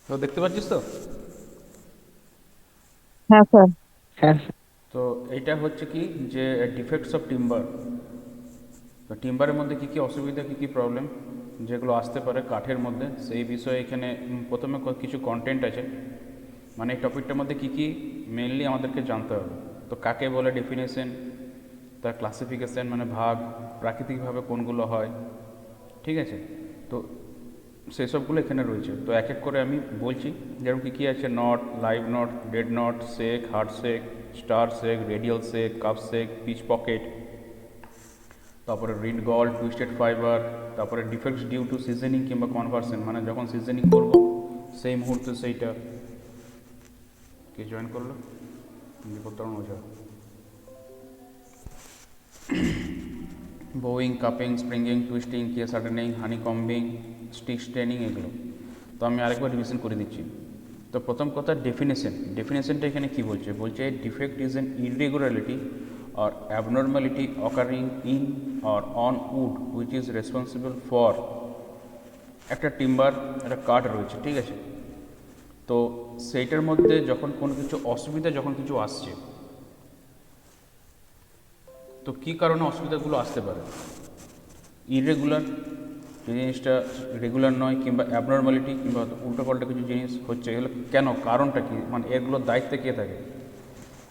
তো দেখতে পাচ্ছিস তো? হ্যাঁ স্যার। হ্যাঁ। তো এইটা হচ্ছে কি যে ডিফেক্টস অফ টিম্বার। তো টিম্বারের মধ্যে কী কী অসুবিধা, কী কী প্রবলেম যেগুলো আসতে পারে কাঠের মধ্যে, সেই বিষয়ে এখানে প্রথমে কিছু কন্টেন্ট আছে। মানে এই টপিকটার মধ্যে কী কী মেনলি আমাদেরকে জানতে হবে। তো কাকে বলে ডেফিনেশন, তার ক্লাসিফিকেশন মানে ভাগ, প্রাকৃতিকভাবে কোনগুলো হয়, ঠিক আছে। তো সেসবগুলো এখানে রয়েছে। তো এক এক করে আমি বলছি, যেরকম কী কী আছে: knot, live knot, dead knot, shake, hard shake, star shake, radial shake, cup shake, pitch pocket, তারপরে রিড গল, টুইস্টেড ফাইবার, তারপরে ডিফেক্টস ডিউ টু সিজনিং কিংবা কনভার্সন, মানে যখন সিজনিং করব সেই মুহূর্তে সেইটা। কে জয়েন করলো? বিপত্তরণ ওঝা। বোয়িং, কাপিং, স্প্রিঙ্গিং, টুইস্টিং, কে শার্টেনিং, হানি কম্বিং, স্টিক স্টেনিং, এগুলো। তো আমি আরেকবার রিভিশন করে দিচ্ছি। তো প্রথম কথা, ডেফিনেশনটা এখানে কী বলছে? বলছে defect is an irregularity or abnormality occurring in or on wood which is responsible for একটা টিম্বার, একটা কাঠ রয়েছে, ঠিক আছে। তো সেইটার মধ্যে যখন কোনো কিছু অসুবিধা, যখন কিছু আসছে, তো কী কারণে অসুবিধাগুলো আসতে পারে? ইরেগুলার, যে জিনিসটা রেগুলার নয়, কিংবা অ্যাবনর্মালিটি, কিংবা উল্টোপাল্টা কিছু জিনিস হচ্ছে, এগুলো কেন, কারণটা কী, মানে এগুলোর দায়িত্বে কে থাকে?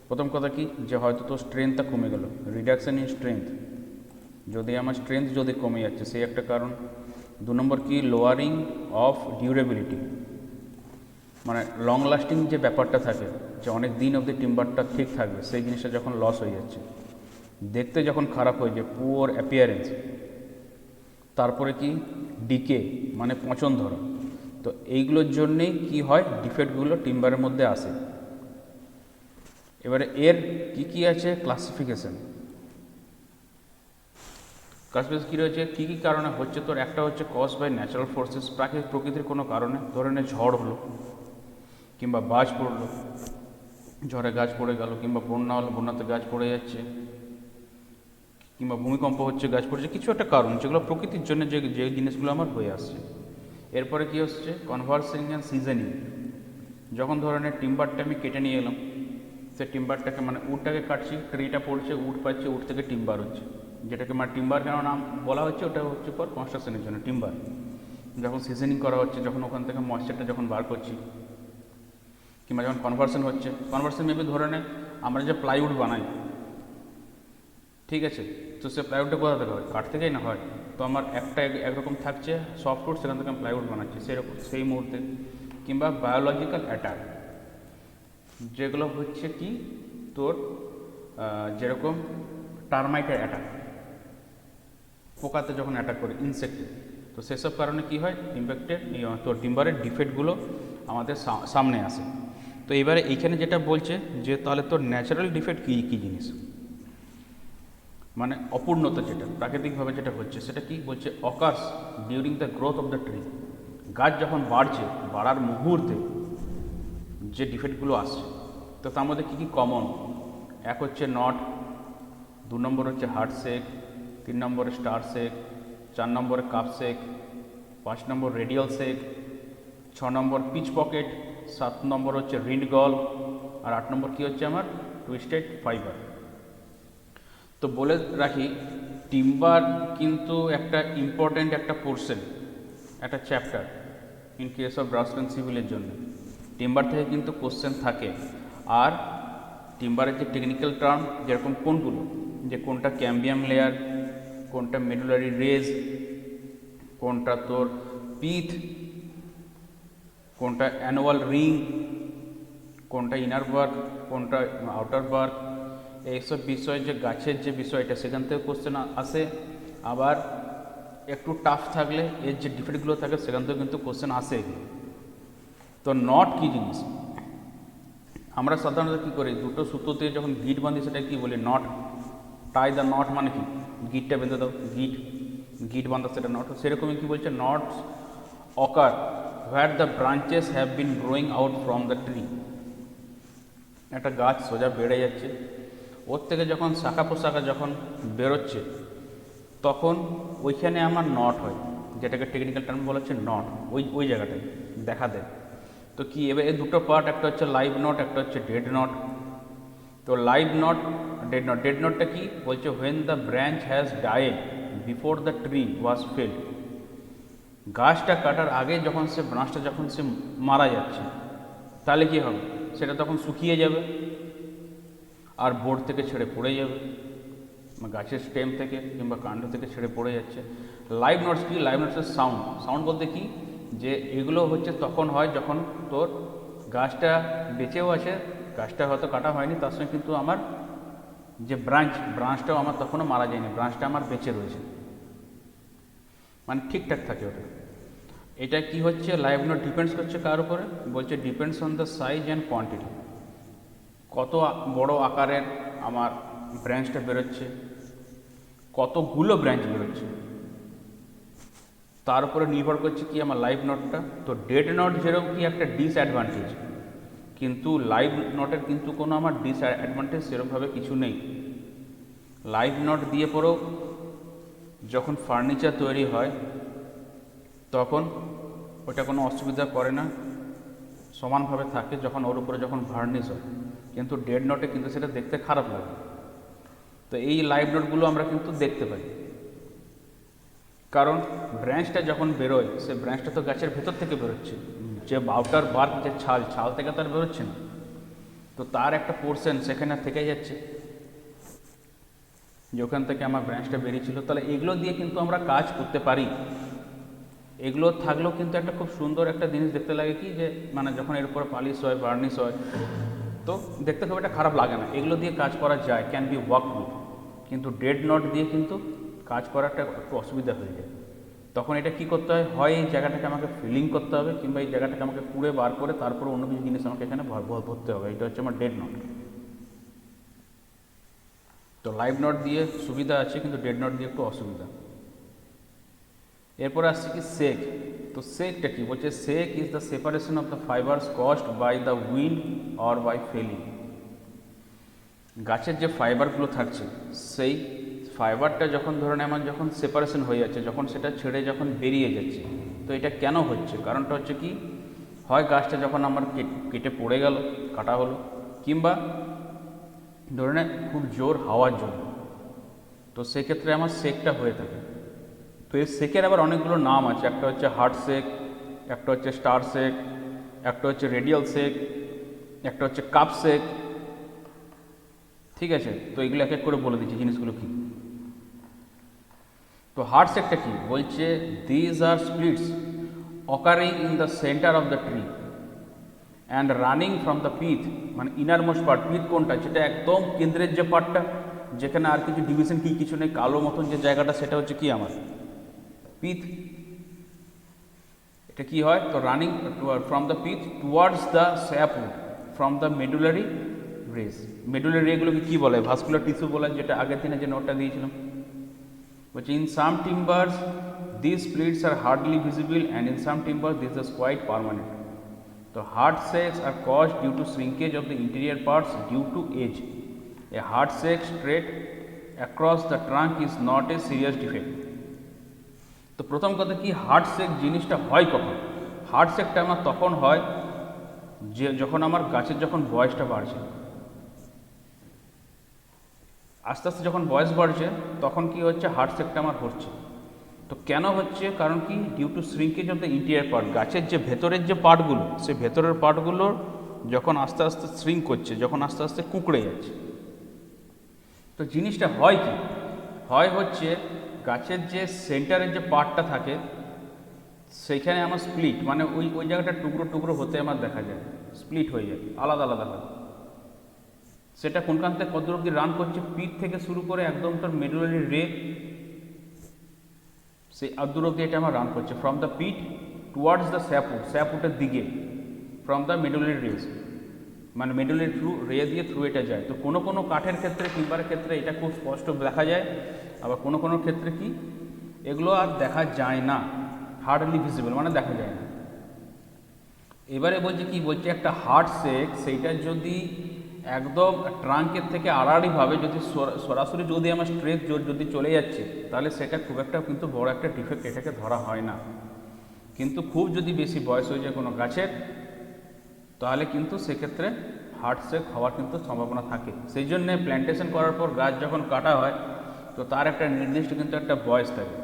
প্রথম কথা কি, যে হয়তো তোর স্ট্রেংথটা কমে গেল, রিডাকশান ইন স্ট্রেংথ, যদি আমার স্ট্রেংথ যদি কমে যাচ্ছে, সেই একটা কারণ। দু নম্বর কি, লোয়ারিং অফ ডিউরেবিলিটি, মানে লং লাস্টিং যে ব্যাপারটা থাকে, যে অনেক দিন অবধি টিম্বারটা ঠিক থাকবে, সেই জিনিসটা যখন লস হয়ে যাচ্ছে, দেখতে যখন খারাপ হয়ে যায়, পুয়ার অ্যাপিয়ারেন্স। তারপরে কি, ডিকে, মানে পচন ধরা। তো এইগুলোর জন্যেই কি হয়, ডিফেক্টগুলো টিম্বারের মধ্যে আসে। এবারে এর কি কি আছে ক্লাসিফিকেশন। ক্লাসিফিকেশন কী রয়েছে, কী কী কারণে হচ্ছে? তোর একটা হচ্ছে কজ বাই ন্যাচারাল ফোর্সেস, প্রকৃতির কোনো কারণে, ধরে নে ঝড় হলো, কিংবা বাজ পড়লো, ঝড়ে গাছ পড়ে গেল, কিংবা বন্যা হলো, বন্যাতে গাছ পড়ে যাচ্ছে, কিংবা ভূমিকম্প হচ্ছে, গাছ পড়ছে, কিছু একটা কারণ, যেগুলো প্রকৃতির জন্য যে যে জিনিসগুলো আমার হয়ে আসছে। এরপরে কি হচ্ছে, কনভার্সিং অ্যান্ড সিজনিং, যখন ধরে নে টিম্বারটা আমি কেটে নিয়ে এলাম, সে টিম্বারটাকে, মানে উডটাকে কাটছি, ট্রিটা পড়ছে, উড পাচ্ছে, উড থেকে টিম্বার হচ্ছে, যেটাকে মানে টিম্বার কেন নাম বলা হচ্ছে, ওটা হচ্ছে পর কনস্ট্রাকশনের জন্য টিম্বার। যখন সিজনিং করা হচ্ছে, যখন ওখান থেকে ময়েশ্চারটা যখন বার করছি, কিংবা যখন কনভার্সন হচ্ছে, কনভার্সন মেবি ধরে নে আমরা যে প্লাইউড বানাই, ঠিক আছে, তো সে প্লাইউডটা কোথা থেকে হয়? কাঠ থেকেই না হয়। তো আমার একটা একরকম থাকছে সফটউড, সেখান থেকে আমি প্লাইউড বানাচ্ছি, সেরকম সেই মুহূর্তে। কিংবা বায়োলজিক্যাল অ্যাটাক, যেগুলো হচ্ছে কি তোর যেরকম টার্মাইটের অ্যাটাক, পোকাতে যখন অ্যাটাক করে, ইনসেক্টে, তো সেসব কারণে কি হয়, ইম্প্যাক্টের তোর টিম্বারের ডিফেক্টগুলো আমাদের সামনে আসে। তো এবারে এইখানে যেটা বলছে যে তাহলে তোর ন্যাচারাল ডিফেক্ট কী কী জিনিস, মানে অপূর্ণতা যেটা প্রাকৃতিকভাবে যেটা হচ্ছে, সেটা কি বলছে, occurs during the growth of the tree, গাছ যখন বাড়ছে, বাড়ার মুহূর্তে যে ডিফেক্টগুলো আসছে। তো তার মধ্যে কী কী কমন? এক হচ্ছে নট, দু নম্বর হচ্ছে হার্ড সেক, তিন নম্বরে স্টার সেক, চার নম্বরে কাপ সেক, পাঁচ নম্বর রেডিয়াল সেক, ছ নম্বর পিচ পকেট, সাত নম্বর হচ্ছে রিন্ড গল, আর আট নম্বর কী হচ্ছে আমার টুইস্টেড ফাইবার। তো বলে রাখি, টিম্বার কিন্তু একটা ইম্পর্ট্যান্ট একটা পোর্শন, একটা chapter in case of draftsman সিভিলের জন্য। টিম্বার থেকে কিন্তু কোশ্চেন থাকে। আর টিম্বারের যে টেকনিক্যাল টার্ম, যেরকম কোনগুলো, যে কোনটা ক্যাম্বিয়াম লেয়ার, কোনটা মেডুলারি রেজ, কোনটা তোর পিথ, কোনটা অ্যানুয়াল রিং, কোনটা ইনার বার্ক, কোনটা আউটার বার্ক, এইসব বিষয়, যে গাছের যে বিষয়টা, সেখান থেকে কোশ্চেন আসে। আবার একটু টাফ থাকলে এর যে ডিফেক্টগুলো থাকে, সেখান থেকে কিন্তু কোশ্চেন আসে। তো নট কী জিনিস, আমরা সাধারণত কী করি, দুটো সুতোতে যখন গিট বাঁধি, সেটা কী বলি, নট। টাই দ্য নট, মানে কি, গিটটা বেঁধে দাও, গিট, গিট বাঁধা, সেটা নট। সেরকমই কী বলছে, knots occur where the branches have been growing out from the tree. একটা গাছ সোজা বেড়ে যাচ্ছে, ওর থেকে যখন শাখা প্রশাখা যখন বেরোচ্ছে, তখন ওইখানে আমার নট হয়, যেটাকে টেকনিক্যাল টার্ম বলা হচ্ছে নট, ওই ওই জায়গাটায় দেখা দেয়। তো কি এবার এই দুটো পার্ট, একটা হচ্ছে লাইভ নট, একটা হচ্ছে ডেড নট। তো লাইভ নট, ডেড নটটা কি বলছে, when the branch has died before the tree was felled. গাছটা কাটার আগে যখন সে ব্রাঞ্চটা যখন সে মারা যাচ্ছে, তাহলে কী হবে, সেটা তখন শুকিয়ে যাবে আর বোর্ড থেকে ছেড়ে পড়ে যাবে, গাছের স্টেম থেকে কিংবা কাণ্ড থেকে ছেড়ে পড়ে যাচ্ছে। লাইভ নোটস কি, লাইভ নোটসের সাউন্ড, সাউন্ড বলতে কি, যে এগুলো হচ্ছে তখন হয় যখন তোর গাছটা বেঁচেও আছে, গাছটা হয়তো কাটা হয়নি, তার সঙ্গে কিন্তু আমার যে ব্রাঞ্চটাও আমার তখনও মারা যায়নি, ব্রাঞ্চটা আমার বেঁচে রয়েছে, মানে ঠিকঠাক থাকে ওটা। এটা কি হচ্ছে, লাইভ নোট ডিপেন্ডস করছে কার উপরে, বলছে depends on the size and quantity. কত বড় আকারের আমার ব্রাঞ্চটা বেরোচ্ছে, কতগুলো ব্রাঞ্চ বেরোচ্ছে, তার উপরে নির্ভর করছে কি আমার লাইভ নটটা। তো ডেড নট যেরকম কি একটা ডিসঅ্যাডভান্টেজ, কিন্তু লাইভ নটের কিন্তু কোনো আমার ডিসঅ্যাডভান্টেজ সেরকমভাবে কিছু নেই। লাইভ নট দিয়ে পরেও যখন ফার্নিচার তৈরি হয় তখন ওটা কোনো অসুবিধা করে না, সমানভাবে থাকে যখন ওর উপরে যখন ভার্নিশ হয়। কিন্তু ডেড নটে কিন্তু সেটা দেখতে খারাপ লাগে। তো এই লাইভ নোটগুলো আমরা কিন্তু দেখতে পাই, কারণ ব্রাঞ্চটা যখন বেরোয়, সে ব্রাঞ্চটা তো গাছের ভেতর থেকে বেরোচ্ছে, যে আউটার বার্ক, যে ছাল থেকে তার বেরোচ্ছে না, তো তার একটা পোর্শন সেখানে থেকে যাচ্ছে, যে ওখান থেকে আমার ব্রাঞ্চটা বেরিয়েছিল। তাহলে এগুলো দিয়ে কিন্তু আমরা কাজ করতে পারি। এগুলো থাকলেও কিন্তু একটা খুব সুন্দর একটা জিনিস দেখতে লাগে কি, যে মানে যখন এর উপরে পালিশ হয়, বার্নিশ হয়, তো দেখতে খুব একটা খারাপ লাগে না, এগুলো দিয়ে কাজ করা যায়, ক্যান বি ওয়ার্ক উইথ। কিন্তু ডেড নট দিয়ে কিন্তু কাজ করাটা একটু অসুবিধা হয়ে যায়। তখন এটা কি করতে হয় এই জায়গাটাকে আমাকে ফিলিং করতে হবে, কিংবা এই জায়গাটাকে আমাকে পুড়ে বার করে তারপরে অন্য কিছু জিনিস আমাকে এখানে ভরতে হবে। এটা হচ্ছে আমার ডেড নট। তো লাইভ নট দিয়ে সুবিধা আছে, কিন্তু ডেড নট দিয়ে একটু অসুবিধা। এরপরে আসছে কি সেক। তো সেকটা কি বলছে, shake is the separation of the fibres caused by the wind or by felling. গাছের যে ফাইবারগুলো থাকছে, সেই ফাইবারটা যখন ধরুন আমার যখন সেপারেশন হয়ে যাচ্ছে, যখন সেটা ছেড়ে যখন বেরিয়ে যাচ্ছে, তো এটা কেন হচ্ছে, কারণটা হচ্ছে কি, হয় গাছটা যখন আমার কেটে পড়ে গেল, কাটা হলো, কিংবা ধরুন খুব জোর হাওয়ার জন্য, তো সেক্ষেত্রে আমার সেকটা হয়ে থাকে। তো এই সেকের আবার অনেকগুলো নাম আছে, একটা হচ্ছে হার্ট সেক, একটা হচ্ছে স্টার সেক, একটা হচ্ছে রেডিয়াল সেক, একটা হচ্ছে কাপ সেক। ঠিক আছে, তো এগুলো এক এক করে বলে দিচ্ছি জিনিসগুলো কী। তো হার্ট সেকটা কি বলছে, these are splits occurring in the centre of the tree and running from the pith, মানে ইনার মোস্ট পার্ট। পিথ কোনটা, যেটা একদম কেন্দ্রের যে পার্টটা, যেখানে আর কিছু ডিভিশন কি কিছু নেই, কালো মতন যে জায়গাটা, সেটা হচ্ছে কি আমার পিথ। এটা কি হয়, তো running from the pith towards the sapwood from the medullary rays. Medullary রেগুলোকে কী বলে, ভাস্কুলার টিস্যু বলে, যেটা আগের দিনে যে নোটটা দিয়েছিলাম। বলছে in some timbers this splits are hardly visible and in some timbers this is quite permanent. তো heart shakes are cause due to shrinkage of the interior parts due to age. A heart shake straight across the trunk is not a serious defect. তো প্রথম কথা কি, heart সেক জিনিসটা হয় কখন, heart সেকটা আমার তখন হয় যে যখন আমার গাছের যখন বয়সটা বাড়ছে, আস্তে আস্তে যখন বয়স বাড়ছে, তখন কি হচ্ছে, হার্ট সেকটা আমার হচ্ছে। তো কেন হচ্ছে, কারণ কি, due to shrinkage of the interior part. গাছের যে ভেতরের যে পার্টগুলো, সে ভেতরের পার্টগুলোর যখন আস্তে আস্তে শ্রিঙ্ক করছে, যখন আস্তে আস্তে কুঁকড়ে যাচ্ছে। তো জিনিসটা হয় কি, হয় হচ্ছে গাছের যে সেন্টারের যে পার্টটা থাকে, সেইখানে আমার স্প্লিট, মানে ওই জায়গাটা টুকরো টুকরো হতে আমার দেখা যায়, স্প্লিট হয়ে যায়, আলাদা আলাদা হয়। সেটা কোনখান থেকে কত অব্দি রান করছে, পিঠ থেকে শুরু করে একদম তার মেডুলারি রে, সেই আদূর অব্দি এটা আমার রান করছে, ফ্রম দ্য পিঠ টুয়ার্ডস দ্য স্যাপউড, স্যাপউডের দিকে, ফ্রম দ্য মেডুলারি রেস, মানে মেডুলারি রে দিয়ে থ্রু এটা যায়। তো কোনো কোনো কাঠের ক্ষেত্রে, টিম্বারের ক্ষেত্রে এটা খুব স্পষ্ট দেখা যায়, আবার কোনো কোনো ক্ষেত্রে কি এগুলো আর দেখা যায় না, হার্ডলি ভিজিবল, মানে দেখা যায় না। এবারে বলছে কি, বলছে একটা হার্ট সেক, সেইটা যদি একদম ট্রাঙ্কের থেকে আড়াআড়িভাবে যদি সরাসরি যদি আমার স্ট্রেস যদি চলে যাচ্ছে, তাহলে সেটা খুব একটা কিন্তু বড় একটা ডিফেক্ট এটাকে ধরা হয় না। কিন্তু খুব যদি বেশি বয়স হয়ে যায় কোনো গাছের, তাহলে কিন্তু সেক্ষেত্রে হার্ট শেক হওয়ার কিন্তু সম্ভাবনা থাকে। সেই জন্যে প্ল্যান্টেশন করার পর গাছ যখন কাটা হয় তো তার একটা নির্দিষ্ট কিন্তু একটা বয়স থাকে।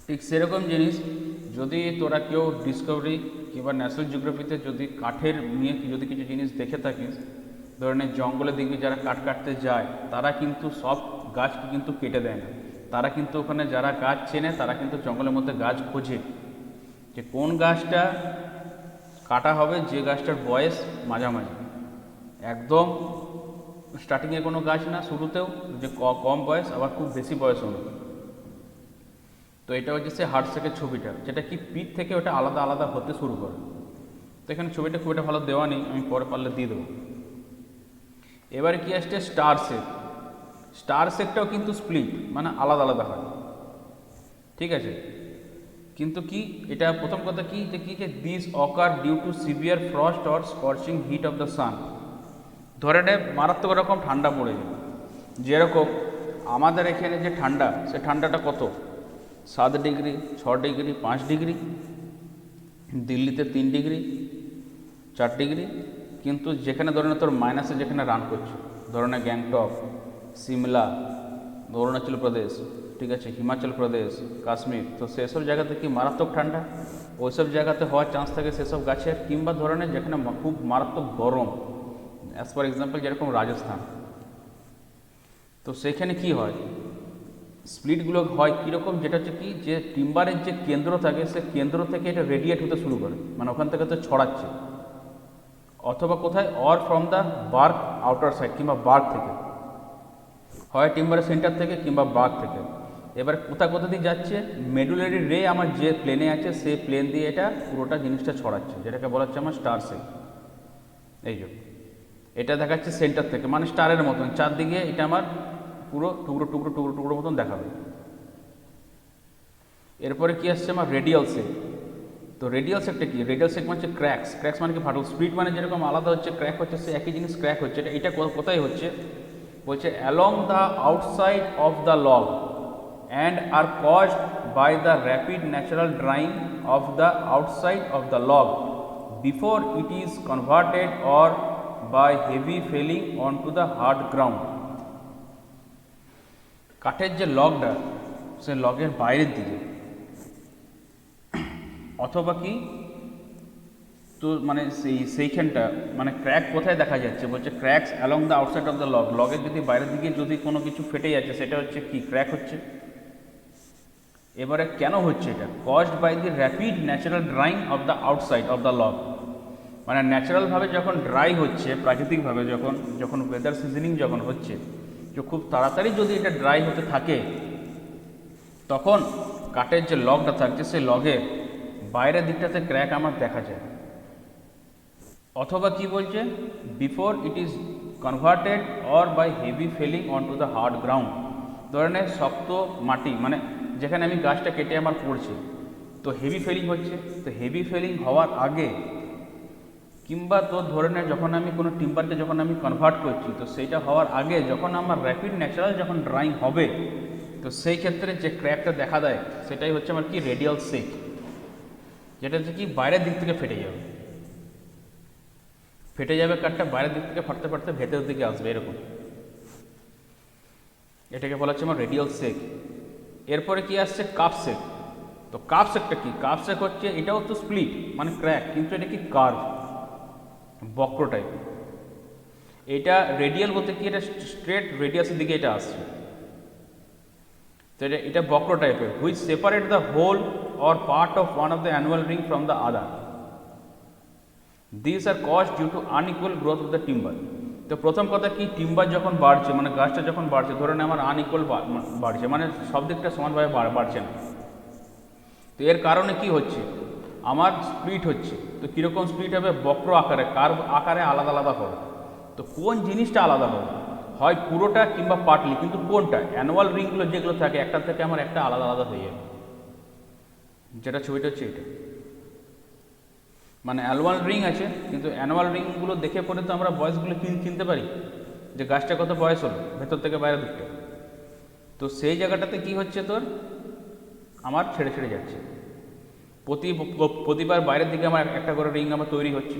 ঠিক সেরকম জিনিস যদি তোরা কেউ ডিসকভারি কিংবা ন্যাশনাল জিওগ্রাফিতে যদি কাঠের নিয়ে যদি কিছু জিনিস দেখে থাকিস, ধরনের জঙ্গলে দেখবি যারা কাঠ কাটতে যায় তারা কিন্তু সব গাছকে কিন্তু কেটে দেয় না, তারা কিন্তু ওখানে যারা গাছ চেনে তারা কিন্তু জঙ্গলের মধ্যে গাছ খোঁজে যে কোন গাছটা কাটা হবে, যে গাছটার বয়স মাঝামাঝি, একদম স্টার্টিংয়ে কোনো গাছ না, শুরুতেও যে কম বয়স আবার খুব বেশি বয়সও না। তো এটা হচ্ছে সে হার্ট শেকের ছবিটা, যেটা কি পিঠ থেকে ওটা আলাদা আলাদা হতে শুরু করে। তো এখানে ছবিটা খুব একটা ভালো দেওয়া নেই, আমি পরে পারলে দিয়ে দেবো। এবারে কি আসছে স্টার শেক। স্টার শেকটাও কিন্তু স্প্লিট মানে আলাদা আলাদা হয়, ঠিক আছে। কিন্তু কি এটা প্রথম কথা কি যে this occur due to severe frost or scorching heat of the sun. ধরে নে মারাত্মক রকম ঠান্ডা পড়ে যায়, যেরকম আমাদের এখানে যে ঠান্ডা, সে ঠান্ডাটা কত 7 ডিগ্রি 6 ডিগ্রি 5 ডিগ্রি, দিল্লিতে 3 ডিগ্রি 4 ডিগ্রি। কিন্তু যেখানে ধরে না তোর মাইনাসে যেখানে রান করছে, ধরে না গ্যাংটক, সিমলা, অরুণাচল প্রদেশ, ঠিক আছে, হিমাচল প্রদেশ, কাশ্মীর, তো সেসব জায়গাতে কি মারাত্মক ঠান্ডা, ওইসব জায়গাতে হওয়ার চান্স থাকে সেসব গাছের। কিংবা ধরনের যেখানে খুব মারাত্মক গরম, অ্যাজ ফর এক্সাম্পল যেরকম রাজস্থান, তো সেখানে কি হয় স্প্লিটগুলো হয় কীরকম, যেটা হচ্ছে কি যে টিম্বারের যে কেন্দ্র থাকে সে কেন্দ্র থেকে এটা রেডিয়েট হতে শুরু করে, মানে ওখান থেকে তো ছড়াচ্ছে, অথবা কোথায় or from the bark outer side, কিংবা বার্ক থেকে, হয় টিম্বারের সেন্টার থেকে কিংবা বার্ক থেকে। এবার কোথা দিয়ে যাচ্ছে, মেডুলারি রে আমার যে প্লেনে আছে সেই প্লেন দিয়ে এটা পুরোটা জিনিসটা ছড়াচ্ছে, যেটাকে বলা হচ্ছে আমার স্টার শেক। এই যে এটা দেখাচ্ছে সেন্টার থেকে, মানে স্টারের মতন চারদিকে এটা আমার পুরো টুকরো টুকরো টুকরো টুকরো মতন দেখাবে। এরপরে কি আসছে আমার রেডিয়াল শেক। তো রেডিয়াল শেকটা কি, রেডিয়াল শেক মানে হচ্ছে ক্র্যাক্স, ক্র্যাক্স মানে কি ফাটল, স্প্লিট মানে যেরকম আলাদা হচ্ছে, ক্র্যাক হচ্ছে সে একই জিনিস ক্র্যাক হচ্ছে। এটা কোথায় হচ্ছে বলছে along the outside of the log and are caused by the rapid natural drying of the outside of the log before it is converted or by heavy falling onto the hard ground. কাঠের যে লগটা সে লগের বাইরের দিকে, অথবা কি তো মানে সেইখানটা মানে ক্র্যাক কোথায় দেখা যাচ্ছে বলছে cracks along the outside of the log, লগের যদি বাইরের দিকে যদি কোনো কিছু ফেটে যাচ্ছে সেটা হচ্ছে কি ক্র্যাক হচ্ছে। এবারে কেন হচ্ছে এটা, caused by the rapid natural drying of the outside of the log, মানে ন্যাচারালভাবে যখন ড্রাই হচ্ছে, প্রাকৃতিকভাবে যখন ওয়েদার সিজনিং যখন হচ্ছে, যে খুব তাড়াতাড়ি যদি এটা ড্রাই হতে থাকে তখন কাঠের যে লগটা থাকছে সেই লগের বাইরের দিকটাতে ক্র্যাক আমার দেখা যায়। অথবা কি বলছে before it is converted or by heavy felling on to the hard ground, ধরনের শক্ত মাটি মানে যেখানে আমি গাছটা কেটে আমার পড়ছি, তো হেভি ফেলিং হচ্ছে। তো হেভি ফেলিং হওয়ার আগে কিংবা তো ধরে নেয় যখন আমি কোনো টিম্বারকে যখন আমি কনভার্ট করছি, তো সেইটা হওয়ার আগে যখন আমার র্যাপিড ন্যাচারাল যখন ড্রাইং হবে, তো সেই ক্ষেত্রে যে ক্র্যাকটা দেখা দেয় সেটাই হচ্ছে আমার কি রেডিয়াল শেক, যেটা হচ্ছে কি বাইরের দিক থেকে ফেটে যাবে কাঠটা বাইরের দিক থেকে ফাটতে ফাটতে ভেতরের দিকে আসবে এরকম, এটাকে বলা হচ্ছে আমার রেডিয়াল শেক। এরপরে কি আসছে কাপ শেক। তো কাপ শেকটা কি, কাপ শেক হচ্ছে এটাও তো স্প্লিট মানে ক্র্যাক, কিন্তু এটা কি কার্ভ বক্র টাইপের। এটা রেডিয়াল বলতে কি এটা স্ট্রেট রেডিয়াসের দিকে এটা আসছে, তো এটা বক্র টাইপের, which separate the whole or part of one of the annual ring from the other. This are caused due to unequal growth of the timber. তো প্রথম কথা কি, টিম্বার যখন বাড়ছে মানে গাছটা যখন বাড়ছে, ধরে নেয় আমার আনইকুয়াল বাড়ছে, মানে সব দিকটা সমানভাবে বাড়ছে না। তো এর কারণে কি হচ্ছে আমার স্প্লিট হচ্ছে। তো কীরকম স্প্লিট হবে, বক্র আকারে, কার্ভ আকারে আলাদা আলাদা হবে। তো কোন জিনিসটা আলাদা হবে, হয় পুরোটা কিংবা পার্টলি, কিন্তু কোনটা অ্যানুয়াল রিংগুলো যেগুলো থাকে একটা থেকে আমার একটা আলাদা আলাদা হয়ে যাবে, যেটা ছবিটা হচ্ছে এটা। মানে অ্যানুয়াল রিং আছে, কিন্তু অ্যানুয়াল রিংগুলো দেখে পরে তো আমরা বয়সগুলো চিনতে পারি যে গাছটা কত বয়স হলো ভেতর থেকে বাইরের দিকটা। তো সেই জায়গাটাতে কি হচ্ছে তোর আমার ছেড়ে যাচ্ছে। প্রতিবার বাইরের দিকে আমার একটা করে রিং আমার তৈরি হচ্ছে।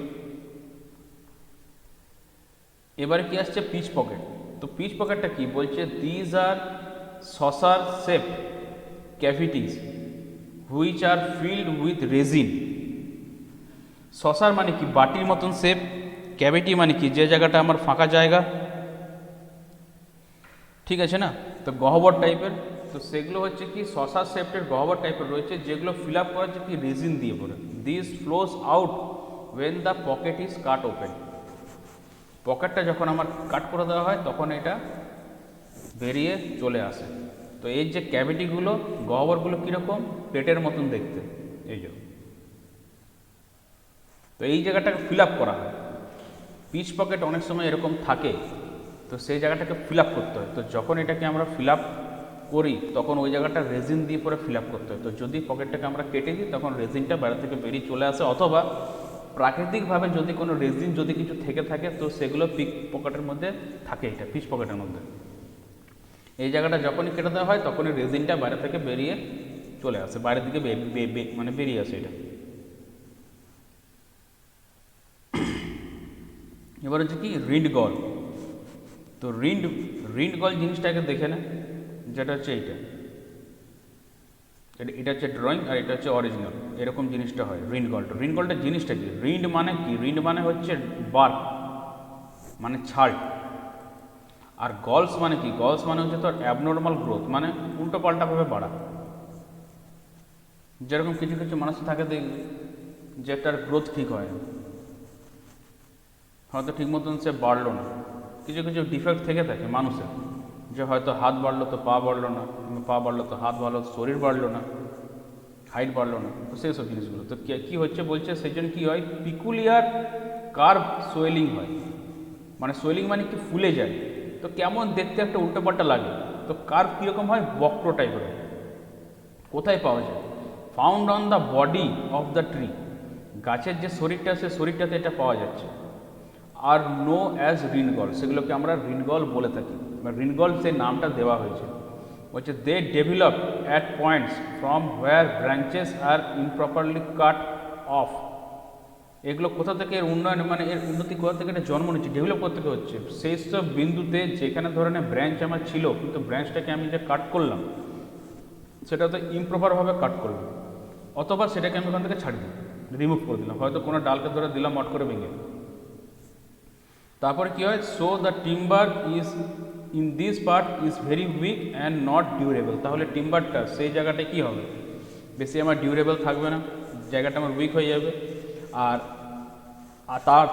এবারে কি আসছে পিচ পকেট। তো পিচ পকেটটা কি বলছে, these are saucer shape cavities which are filled with resin. Saucer মানে কি বাটির মতন শেপ, ক্যাভিটি মানে কি যে জায়গাটা আমার ফাঁকা জায়গা, ঠিক আছে না। তো গহ্বর টাইপের, তো সেগুলো হচ্ছে কি সসার শেপের গহ্বর টাইপের রয়েছে, যেগুলো ফিল আপ করা হচ্ছে কি রেজিন দিয়ে পড়ে। This flows out when the pocket is cut open. পকেটটা যখন আমার কাট করে দেওয়া হয় তখন এটা বেরিয়ে চলে আসে। তো এই যে ক্যাভিটিগুলো গহ্বরগুলো কীরকম, পেটের মতন দেখতে, এই যে। তো এই জায়গাটাকে ফিল আপ করা হয়। পিচ পকেট অনেক সময় এরকম থাকে, তো সেই জায়গাটাকে ফিল আপ করতে হয়। তো যখন এটাকে আমরা ফিল আপ করি তখন ওই জায়গাটা রেজিন দিয়ে পরে ফিল আপ করতে হয়। তো যদি পকেটটাকে আমরা কেটে দিই তখন রেজিনটা বাইরে থেকে বেরিয়ে চলে আসে, অথবা প্রাকৃতিকভাবে যদি কোনো রেজিন যদি কিছু থেকে থাকে তো সেগুলো পিক পকেটের মধ্যে থাকে, এটা পিচ পকেটের মধ্যে। এই জায়গাটা যখনই কেটে দেওয়া হয় তখনই রেজিনটা বাইরে থেকে বেরিয়ে চলে আসে, বাইরের দিকে মানে বেরিয়ে আসে এটা। এবার হচ্ছে কি রিন্ড গল। তো রিন্ড গল জিনিসটাকে দেখে না, যেটা হচ্ছে এইটা, এটা হচ্ছে ড্রয়িং আর এটা হচ্ছে অরিজিনাল, এরকম জিনিসটা হয় রিন্ড গলটা। রিন্ড গলটা জিনিসটা কি, রিন্ড মানে কি, রিন্ড মানে হচ্ছে বার্ক মানে ছাল, আর গলস মানে কি, গলস মানে হচ্ছে তোর অ্যাবনর্মাল গ্রোথ, মানে উল্টো পাল্টাভাবে বাড়া। যেরকম কিছু কিছু মানুষ থাকে দেখবে যে তার গ্রোথ ঠিক হয় না, হয়তো ঠিক মতন সে বাড়লো না। কিছু কিছু ডিফেক্ট থেকে থাকে মানুষের, যে হয়তো হাত বাড়লো তো পা বাড়লো না, পা বাড়লো তো হাত বাড়লো, শরীর বাড়লো না, হাইট বাড়লো না, তো সেই সব জিনিসগুলো। তো কী হচ্ছে বলছে, সেই জন্য কী হয়, পিকুলিয়ার কার্ভ সোয়েলিং হয়। মানে সোয়েলিং মানে কি ফুলে যায়, তো কেমন দেখতে একটা উল্টোপাল্টা লাগে। তো কার্ভ কীরকম হয়, বক্র টাইপের হয়। কোথায় পাওয়া যায়, found on the body of the tree. গাছের যে শরীরটা সে শরীরটাতে এটা পাওয়া যাচ্ছে। আর নো অ্যাজ রিনগল, সেগুলোকে আমরা রিনগল বলে থাকি, বা রিনগল সেই নামটা দেওয়া হয়েছে। বলছে they develop at points from where branches are improperly cut off. এগুলো কোথা থেকে এর উন্নয়ন, মানে এর উন্নতি কোথা থেকে এটা জন্ম নিচ্ছে, ডেভেলপ করতে হচ্ছে সেই সব বিন্দুতে যেখানে ধরনের ব্রাঞ্চ আমার ছিল, কিন্তু ব্রাঞ্চটাকে আমি যে কাট করলাম সেটা তো ইমপ্রপারভাবে কাট করলাম, অথবা সেটাকে আমি ওখান থেকে ছাড়ি দিই, রিমুভ করে দিলাম, হয়তো কোনো ডালকে ধরে দিলাম মট করে ভেঙে। তারপরে কী হয়, so the timber is in this part is very weak and not durable. তাহলে টিম্বারটা সেই জায়গাটায় কী হবে, বেশি আমার ডিউরেবল থাকবে না, জায়গাটা আমার উইক হয়ে যাবে। আর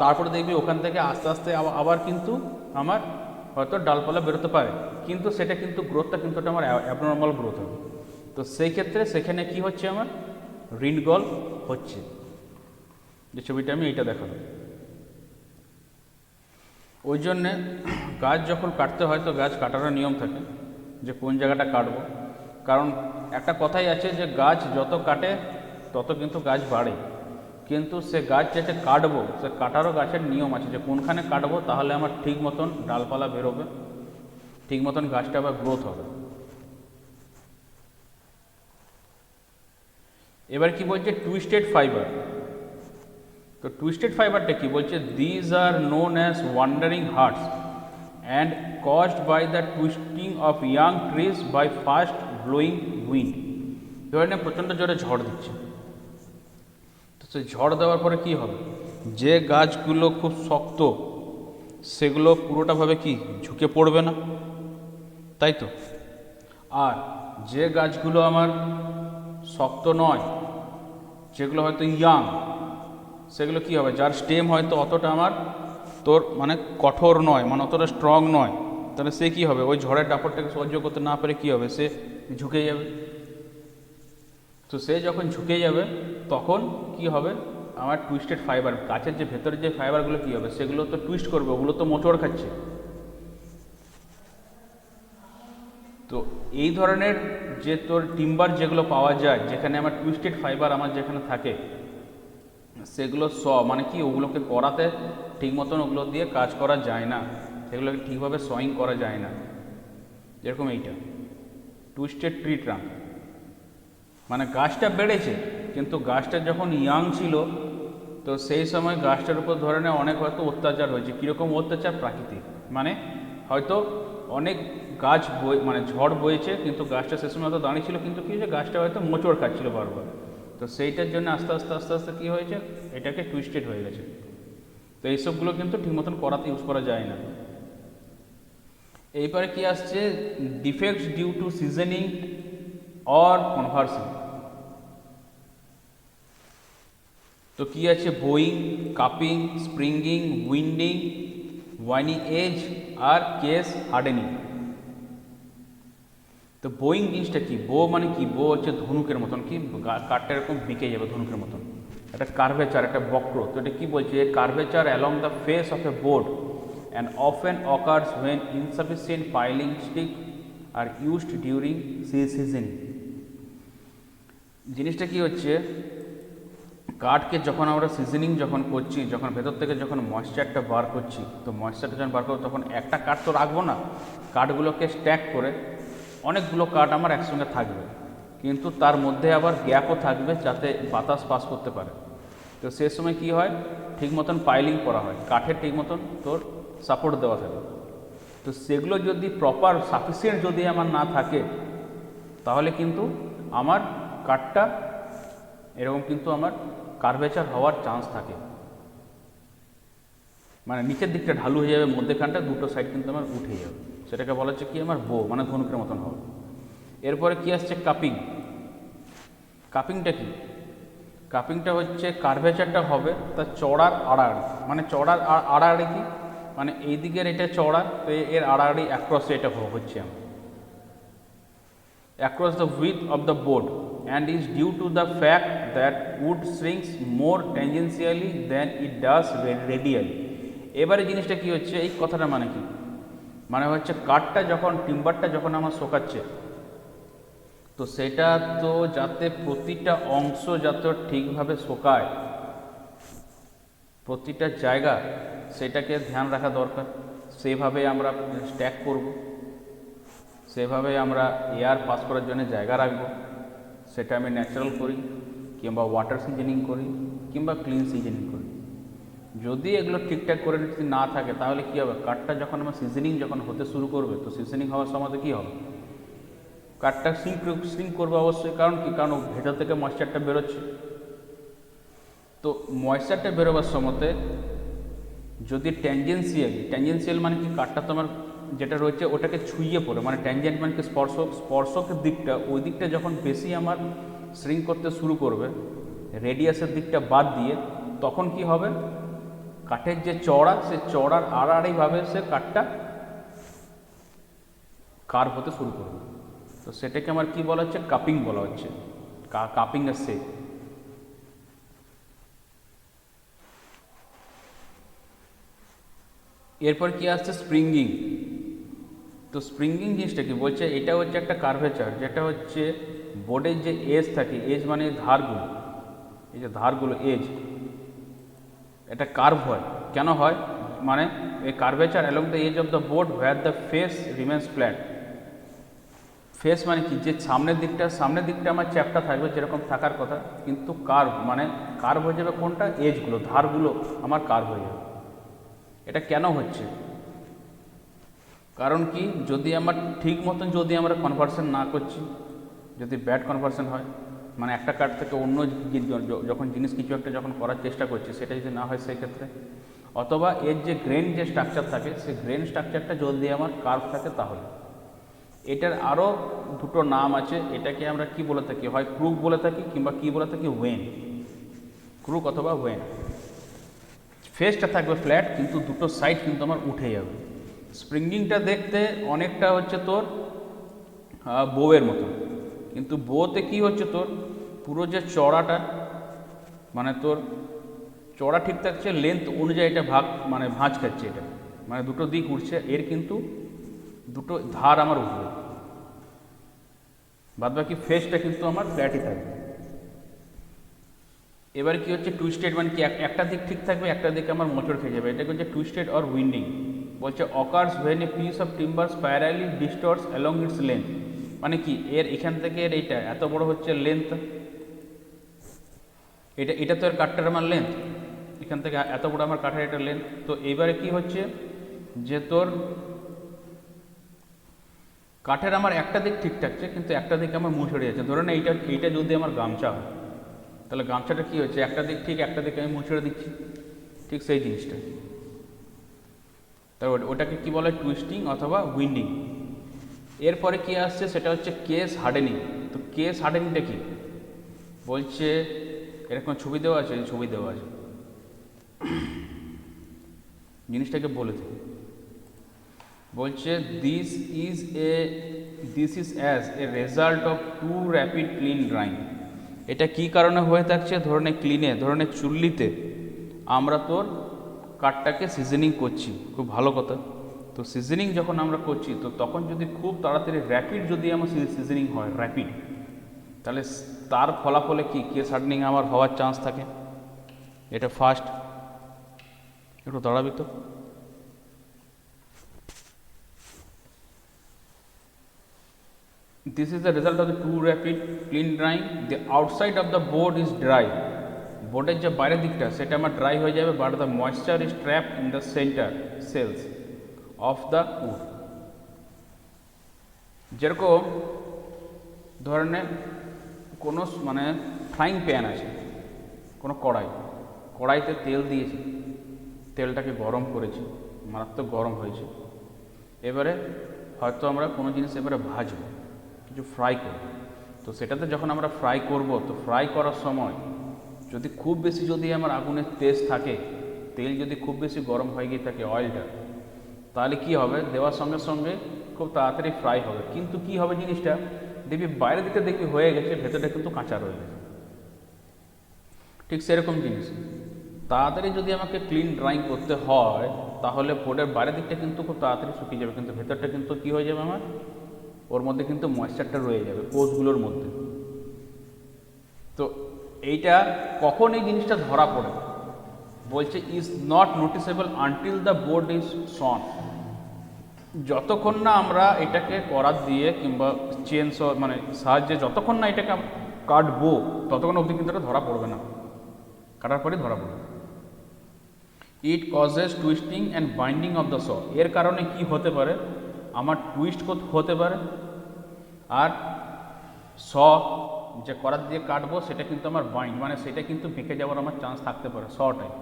তারপরে দেখবি ওখান থেকে আস্তে আস্তে আবার কিন্তু আমার হয়তো ডালপালা বেরোতে পারে, কিন্তু সেটা কিন্তু গ্রোথটা কিন্তু ওটা আমার অ্যাবনর্মাল গ্রোথ হবে। তো সেই ক্ষেত্রে সেখানে কি হচ্ছে, আমার রিনগল হচ্ছে, যে ছবিটা আমি এইটা দেখাবো। ওই জন্যে গাছ যখন কাটতে হয় তো গাছ কাটারও নিয়ম থাকে, যে কোন জায়গাটা কাটবো। কারণ একটা কথাই আছে যে গাছ যত কাটে তত কিন্তু গাছ বাড়ে, কিন্তু সে গাছ যেটা কাটবো সে কাটারও গাছের নিয়ম আছে, যে কোনখানে কাটবো তাহলে আমার ঠিক মতন ডালপালা বেরোবে, ঠিক মতন গাছটা আবার গ্রোথ হবে। এবার কি বলছে, টুইস্টেড ফাইবার। তো টুইস্টেড ফাইবারটা কি বলছে, these are known as wandering hearts and caused by the twisting of young trees by fast blowing wind. ধরে প্রচণ্ড জোরে ঝড় দিচ্ছে, তো সেই ঝড় দেওয়ার পরে কি হবে, যে গাছগুলো খুব শক্ত সেগুলো পুরোটাভাবে কি ঝুঁকে পড়বে না, তাই তো। আর যে গাছগুলো আমার শক্ত নয়, যেগুলো হয়তো ইয়াং, সেগুলো কি হবে, যার স্টেম হয়তো অতটা আমার তোর মানে কঠোর নয়, মানে অতটা স্ট্রং নয়, তাহলে সে কি হবে, ওই ঝড়ের দাপটটাকে সহ্য করতে না পারে কি হবে, সে ঝুঁকে যাবে। তো সে যখন ঝুঁকে যাবে তখন কি হবে, আমার টুইস্টেড ফাইবার, গাছের যে ভেতরের যে ফাইবারগুলো কী হবে, সেগুলো তো টুইস্ট করবে, ওগুলো তো মোচড় খাচ্ছে। তো এই ধরনের যে তোর টিম্বার যেগুলো পাওয়া যায়, যেখানে আমার টুইস্টেড ফাইবার আমার যেখানে থাকে, সেগুলো মানে কি ওগুলোকে করাতে ঠিক মতন ওগুলো দিয়ে কাজ করা যায় না, সেগুলোকে ঠিকভাবে সয়িং করা যায় না। যেরকম এইটা টুইস্টেড ট্রি ট্রাঙ্ক, মানে গাছটা বেড়েছে, কিন্তু গাছটা যখন ইয়াং ছিল তো সেই সময় গাছটার উপর ধরে নেয় অনেক হয়তো অত্যাচার হয়েছে। কীরকম অত্যাচার? প্রাকৃতিক, মানে হয়তো অনেক গাছ মানে ঝড় বয়েছে, কিন্তু গাছটা সে সময় হয়তো দাঁড়িয়ে ছিল, কিন্তু কী হয়েছে, গাছটা হয়তো মোচড় খাচ্ছিল বারবার। তো সেইটার জন্য আস্তে আস্তে আস্তে আস্তে কী হয়েছে, এটাকে টুইস্টেড হয়ে গেছে। তো এইসবগুলো কিন্তু ঠিক মতন করাতে ইউজ করা যায় না। এইবারে কি আসছে, defects due to seasoning or conversion. তো কি আছে, bowing, cupping, springing, winding, waney edge আর কেস হার্ডেনিং। তো বোয়িং জিনিসটা কি? বো মানে কি? বো হচ্ছে ধনুকের মতন, কি কাঠটা এরকম বিকে যাবে ধনুকের মতন, একটা কার্ভেচার, একটা বক্র। তো এটা কি বলছে, curvature along the face of a board and often occurs when insufficient piling sticks are used during seasoning. জিনিসটা কি হচ্ছে, কাঠকে যখন আমরা সিজনিং যখন করছি, যখন ভেতর থেকে যখন ময়েশ্চারটা বার করছি, তো ময়েশ্চারটা যখন বার করবো তখন একটা কাঠ তো রাখবো না, কাঠগুলোকে স্ট্যাক করে অনেকগুলো কাঠ আমার একসঙ্গে থাকবে, কিন্তু তার মধ্যে আবার গ্যাপও থাকবে যাতে বাতাস পাস করতে পারে। তো সে সময় কি হয়, ঠিক মতন পাইলিং করা হয়, কাঠের ঠিক মতন তোর সাপোর্ট দেওয়া থাকে। তো সেগুলো যদি প্রপার সাফিসিয়েন্ট যদি আমার না থাকে, তাহলে কিন্তু আমার কাঠটা এরকম কিন্তু আমার কার্ভেচার হওয়ার চান্স থাকে, মানে নিচের দিকটা ঢালু হয়ে যাবে, মধ্যেখানটা দুটো সাইড কিন্তু আমার উঠে যাবে। সেটাকে বলা হচ্ছে কি, আমার বো মানে ধনুকের মতন হবে। এরপরে কি আসছে, কাপিং। কাপিংটা কি? কাপিংটা হচ্ছে কার্ভেচারটা হবে তার চড়ার আড়াআড়ি, মানে চড়ার আড়াআড়ি কি, মানে এই দিকের এটা চড়া, তো এর আড়াআড়ি অ্যাক্রস এটা হচ্ছে আমার across the width of the board and is due to the fact that wood shrinks more tangentially than it does radially. এবারে জিনিসটা কি হচ্ছে, এই কথাটা মানে কি, মানে হচ্ছে কাঠটা যখন টিম্বারটা যখন আমার শোকাচ্ছে, তো সেটা তো যাতে প্রতিটা অংশ যাতে ঠিকভাবে শোকায়, প্রতিটা জায়গা সেটাকে ধ্যান রাখা দরকার। সেভাবে আমরা স্ট্যাক করব, সেভাবে আমরা এয়ার পাস করার জন্য জায়গা রাখবো। সেটা আমি ন্যাচারাল করি, কিংবা ওয়াটার সিজনিং করি, কিংবা ক্লিন সিজনিং করি। যদি এগুলো ঠিকঠাক করে যদি না থাকে, তাহলে কী হবে, কাঠটা যখন আমার সিজনিং যখন হতে শুরু করবে, তো সিজনিং হওয়ার সময় কী হবে, কাঠটা শ্রিঙ্ক করবে অবশ্যই। কারণ কি, কারণ ভেতর থেকে ময়েশ্চারটা বেরোচ্ছে। তো ময়েশ্চারটা বেরোবার সময়তে যদি ট্যানজেন্সিয়াল মানে কি, কাঠটা তোমার যেটা রয়েছে ওটাকে ছুঁয়ে পড়ে, মানে ট্যানজেন্ট মানে কি স্পর্শকের দিকটা, ওই দিকটা যখন বেশি আমার শ্রিঙ্ক করতে শুরু করবে, রেডিয়াসের দিকটা বাদ দিয়ে, তখন কি হবে, কাঠের যে চড়া, সে চড়ার আড়াআড়িভাবে সে কাঠটা কার্ভ হতে শুরু করবে। তো সেটাকে আমার কি বলা হচ্ছে, কাপিং বলা হচ্ছে, কাপিং এর শেপ। এরপর কি আসছে, স্প্রিঙ্গিং। তো স্প্রিঙ্গিং জিনিসটা কি বলছে, এটা হচ্ছে একটা কার্ভেচার, যেটা হচ্ছে বোর্ডের যে এজ থাকে, এজ মানে ধারগুলো, এই যে ধারগুলো এজ, এটা কার্ভ হয়। কেন হয়, মানে এই curvature along the edge of the board where the face remains flat. Face মানে কি, যে সামনের দিকটা আমার চ্যাপটা থাকবে যেরকম থাকার কথা, কিন্তু কার্ভ মানে কার্ভ হয়ে যাবে কোনটা, এজগুলো, ধারগুলো আমার কার্ভ হয়ে যাবে। এটা কেন হচ্ছে, কারণ কি, যদি আমার ঠিক মতন যদি আমরা কনভার্সন না করছি, যদি ব্যাড কনভার্সন হয়, মানে একটা কাঠ থেকে অন্য যখন জিনিস কিছু একটা যখন করার চেষ্টা করছি, সেটা যদি না হয় সেই ক্ষেত্রে, অথবা এর যে গ্রেন যে স্ট্রাকচার থাকে, সেই গ্রেন স্ট্রাকচারটা যদি আমার কার্ভ থাকে, তাহলে এটার আরও দুটো নাম আছে। এটাকে আমরা কি বলে থাকি, হয় ক্রুক বলে থাকি, কিংবা কি বলে থাকি, ওয়েন। ক্রুক অথবা ওয়েন। ফেসটা থাকবে ফ্ল্যাট, কিন্তু দুটো সাইড কিন্তু আমার উঠে যাবে। স্প্রিঙ্গিংটা দেখতে অনেকটা হচ্ছে তোর বউয়ের মতো, কিন্তু বউতে কি হচ্ছে, তোর পুরো যে চড়াটা, মানে তোর চড়া ঠিক থাকছে, লেন্থ অনুযায়ী এটা মানে ভাঁজ খাচ্ছে, এটা মানে দুটো দিক উঠছে, এর কিন্তু দুটো ধার আমার উঠবে, বাদ বাকি ফেসটা কিন্তু আমার ফ্ল্যাটই থাকবে। এবারে কি হচ্ছে, টুইস্টেড মানে কি, একটা দিক ঠিক থাকবে, একটা দিকে আমার মোচড় খেয়ে যাবে, এটাকে হচ্ছে টুইস্টেড অর উইন্ডিং। বলছে occurs when a piece of timber spirally distorts along its length মানে কি এর এখান থেকে এর এইটা এত বড় হচ্ছে লেন্থ, এটা তো এর কাঠটার আমার লেন্থ, এখান থেকে এত বড় আমার কাঠের এটা লেন্থ। তো এইবারে কি হচ্ছে যে তোর কাঠের আমার একটা দিক ঠিক থাকছে, কিন্তু একটা দিক আমার মুছে যাচ্ছে। ধরে না এইটা যদি আমার গামছা হয়, তাহলে গামছাটা কি হচ্ছে একটা দিক ঠিক, একটা দিকে আমি মুছে দিচ্ছি, ঠিক সেই জিনিসটা। তাই ওটাকে কি বলে টুইস্টিং অথবা উইন্ডিং। এরপরে কি আসছে সেটা হচ্ছে কেস হার্ডেনিং। তো কেস হার্ডেনিংটা কি বলছে, এরকম ছবি দেওয়া আছে, ছবি দেওয়া আছে, জিনিসটাকে বলে দিই। বলছে this is as a result of too rapid kiln drying. এটা কি কারণে হয়ে থাকছে, ধরনের ক্লিনে, ধরনের চুল্লিতে আমরা তোর কাঠটাকে সিজনিং করছি, খুব ভালো কথা। তো সিজনিং যখন আমরা করছি, তো তখন যদি খুব তাড়াতাড়ি র্যাপিড যদি আমার সিজনিং হয় র্যাপিড, তাহলে তার ফলাফলে কি কেস হার্ডেনিং আমার হওয়ার চান্স থাকে। এটা ফার্স্ট, একটু দাঁড়াবি তো। This is the result of the too rapid clean drying. The outside of the board is dry. বোর্ডের যে বাইরের দিকটা সেটা আমার ড্রাই হয়ে যাবে, but the moisture is trapped in the centre cells of the wood. যেরকম ধরনের কোনো মানে ফ্রাইং প্যান আছে, কোনো কড়াইতে তেল দিয়েছি, তেলটাকে গরম করেছি, মারাত্মক গরম হয়েছে। এবারে হয়তো আমরা কোনো জিনিস এবারে ভাজবো, কিছু ফ্রাই করব। তো সেটাতে যখন আমরা ফ্রাই করব, তো ফ্রাই করার সময় যদি খুব বেশি যদি আমার আগুনের তেজ থাকে, তেল যদি খুব বেশি গরম হয়ে গিয়ে থাকে অয়েলটা, তাহলে কি হবে, দেওয়ার সঙ্গে সঙ্গে খুব তাড়াতাড়ি ফ্রাই হবে। কিন্তু কি হবে জিনিসটা, দেখবি বাইরের দিকে দেখবি হয়ে গেছে, ভেতরটা কিন্তু কাঁচা রয়ে গেছে। ঠিক সেরকম জিনিস, তাড়াতাড়ি যদি আমাকে ক্লিন ড্রাইং করতে হয়, তাহলে বোর্ডের বাইরের দিকটা কিন্তু খুব তাড়াতাড়ি শুকিয়ে যাবে, কিন্তু ভেতরটা কিন্তু কী হয়ে যাবে আমার, ওর মধ্যে কিন্তু ময়েশ্চারটা রয়ে যাবে পোস্টগুলোর মধ্যে। তো এইটা কখন এই জিনিসটা ধরা পড়ে, বলছে is not noticeable until the board is sawn. যতক্ষণ না আমরা এটাকে করাত দিয়ে কিংবা চেন মানে সাহায্যে যতক্ষণ না এটাকে কাটবো, ততক্ষণ অবধি কিন্তু এটা ধরা পড়বে না, কাটার পরে ধরা পড়বে। It causes twisting and binding of the saw. এর কারণে কি হতে পারে, আমার টুইস্ট হতে পারে, আর স যে করাত দিয়ে কাটবো সেটা কিন্তু আমার বাইন্ড মানে সেটা কিন্তু বেঁকে যাওয়ার আমার চান্স থাকতে পারে সটাই।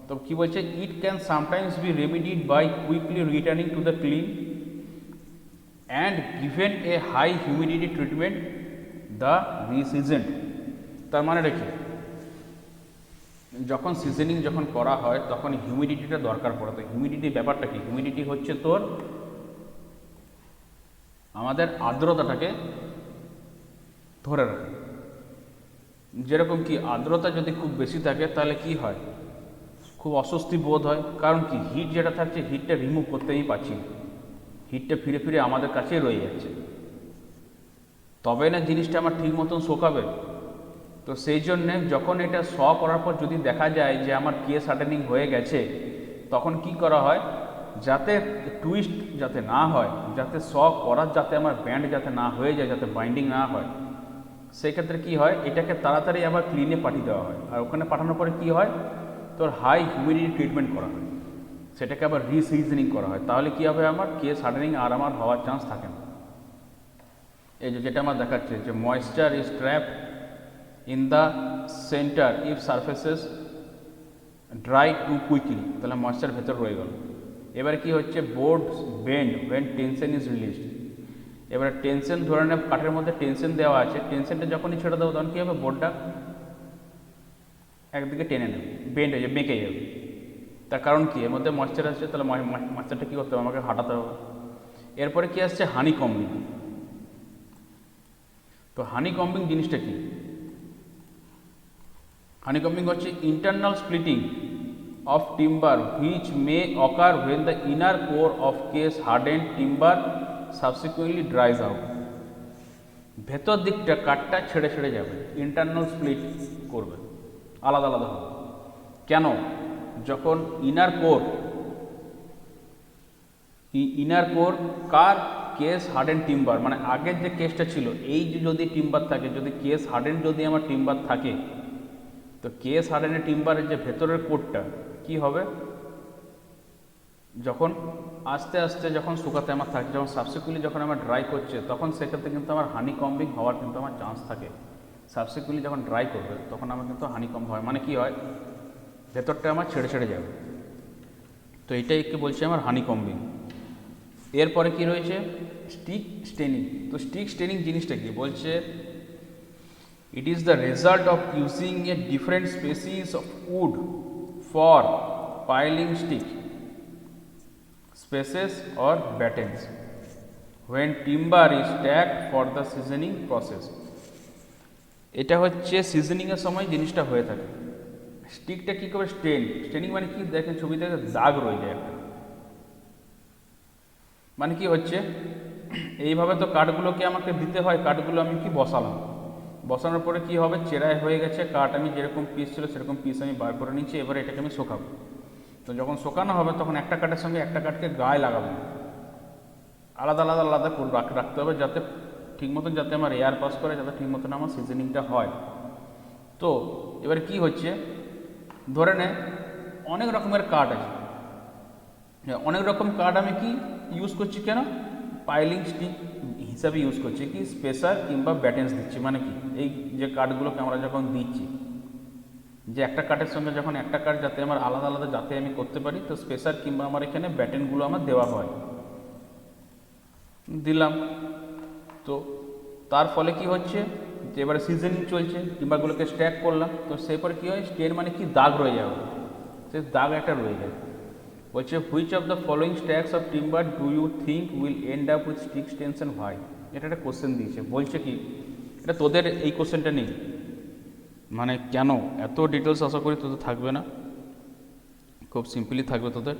তো কী বলছে, it can sometimes be remedied by quickly returning to the kiln and given a high humidity treatment the রিসিজেন্ট। তার মানে রেখে যখন সিজনিং যখন করা হয় তখন হিউমিডিটিটা দরকার পড়ে। তো হিউমিডিটি ব্যাপারটা কি, হিউমিডিটি হচ্ছে তোর আমাদের আর্দ্রতাটাকে ধরে রাখে। যেরকম কি আর্দ্রতা যদি খুব বেশি থাকে তাহলে কি হয়, খুব অস্বস্তি বোধ হয়। কারণ কি, হিট যেটা থাকছে হিটটা রিমুভ করতে আমি পারছি না, হিটটা ফিরে ফিরে আমাদের কাছেই রয়ে যাচ্ছে, তবে না জিনিসটা আমার ঠিক মতন শোকাবে। তো সেই জন্যে যখন এটা করার পর যদি দেখা যায় যে আমার কেস হার্ডেনিং হয়ে গেছে, তখন কি করা হয়, যাতে টুইস্ট যাতে না হয়, যাতে করার যাতে আমার ব্যান্ড যাতে না হয়ে যায়, যাতে বাইন্ডিং না হয়, সেই ক্ষেত্রে কী হয়, এটাকে তাড়াতাড়ি আবার ক্লিনে পাঠিয়ে দেওয়া হয়। আর ওখানে পাঠানোর পরে কী হয়, তোর হাই হিউমিডিটি ট্রিটমেন্ট করা হয়, সেটাকে আবার রিসিজনিং করা হয়। তাহলে কী হবে, আমার কেস হার্ডেনিং আর আমার হওয়ার চান্স থাকে না। এই যেটা আমার দেখাচ্ছে যে moisture is trapped in the centre if surfaces dry too quickly, তাহলে ময়েশ্চার ভেতর রয়ে গেল। এবারে কি হচ্ছে, board bend when tension is released. এবারে টেনশন ধরে নেব, কাঠের মধ্যে টেনশন দেওয়া আছে, টেনশনটা যখনই ছেড়ে দেবো তখন কী হবে, বোর্ডটা একদিকে টেনে নেবে, বেন্ড হয়ে যাবে, বেঁকে যাবে। তার কারণ কি, এর মধ্যে ময়েশ্চার আসছে, তাহলে ময়েশ্চারটা কী করতে হবে, আমাকে হাঁটাতে হবে। এরপরে কি আসছে, হানি কম্বিং। তো হানি কম্বিং জিনিসটা কি, হানি কম্বিং হচ্ছে internal splitting of timber which may occur when the inner core of case hardened timber subsequently dries out. ভেতর দিকটা কাঠটা ছেড়ে ছেড়ে যাবে, ইন্টারনাল স্প্লিট করবে, আলাদা আলাদা হবে। কেন, যখন ইনার কোর কার কেস হার্ডেন টিম্বার, মানে আগের যে কেসটা ছিল, এই যে যদি টিম্বার থাকে, যদি কেস হার্ডেন যদি আমার টিম্বার থাকে, তো কেস হার্ডেনের টিম্বারের যে ভেতরের কোটটা কি হবে, যখন আস্তে আস্তে যখন শুকাতে আমার থাকে, যখন সাবসিকুয়েন্টলি যখন আমার ড্রাই করছে, তখন সেক্ষেত্রে কিন্তু আমার হানি কম্বিং হওয়ার কিন্তু আমার চান্স থাকে। সাবসিকুয়েন্টলি যখন ড্রাই করবে তখন আমার কিন্তু হানি কম্ব হয়, মানে কি হয়, ভেতরটা আমার ছেড়ে ছেড়ে যাবে। তো এইটাই কি বলছে আমার হানি কম্বিং। এরপরে কি রয়েছে, স্টিক স্টেনিং। তো স্টিক স্টেনিং জিনিসটা কি বলছে, it is the result of using a different species of wood for piling stick, spaces or battens when timber is stacked for the seasoning process। এটা হচ্ছে সিজনিংয়ের সময় জিনিসটা হয়ে থাকে। স্টিকটা কী করে স্টেনিং মানে কি, দেখেন ছবিতে দাগ রয়ে যায় একটা, মানে কি হচ্ছে, এইভাবে তো কাঠগুলোকে আমাকে দিতে হয়, কাঠগুলো আমি কি বসালাম, বসানোর পরে কি হবে, চেরাই হয়ে গেছে কাঠ, আমি যেরকম পিস ছিল সেরকম পিস আমি বার করে নিচ্ছি, এবারে এটাকে আমি শোকাবো। তো যখন শোকানো হবে তখন একটা কাঠের সঙ্গে একটা কাঠকে গায়ে লাগাবো, আলাদা আলাদা আলাদা করে রাখতে হবে, যাতে ঠিক মতন যাতে আমার এয়ার পাস করে, যাতে ঠিক মতন আমার সিজনিংটা হয়। তো এবারে কি হচ্ছে, ধরে নে অনেক রকমের কাঠ আছে, অনেক রকম কাঠ আমি কি ইউজ করছি, কেন পাইলিং স্টিক হিসাবে ইউজ করছি, কি স্পেসার কিংবা ব্যাটেন্স দিচ্ছি, মানে কি এই যে কাঠগুলোকে আমরা যখন দিচ্ছি, যে একটা কাঠের সঙ্গে যখন একটা কাঠ যাতে আমার আলাদা আলাদা যাতে আমি করতে পারি, তো স্পেসার কিংবা আমার এখানে ব্যাটেনগুলো আমার দেওয়া হয়, দিলাম। তো তার ফলে কি হচ্ছে, যে এবারে সিজনিং চলছে, টিম্বারগুলোকে স্ট্যাক করলাম, তো সেরপরে কী হয়, স্টেন মানে কি দাগ রয়ে যাবে, সে দাগ একটা রয়ে যায়। বলছে which of the following stacks of timber do you think will end up with stick stains and why. এটা একটা কোশ্চেন দিয়েছে, বলছে কি এটা তোদের এই কোশ্চেনটা নেই, মানে কেন এত ডিটেলস আশা করি তোদের থাকবে না, খুব সিম্পলি থাকবে তোদের।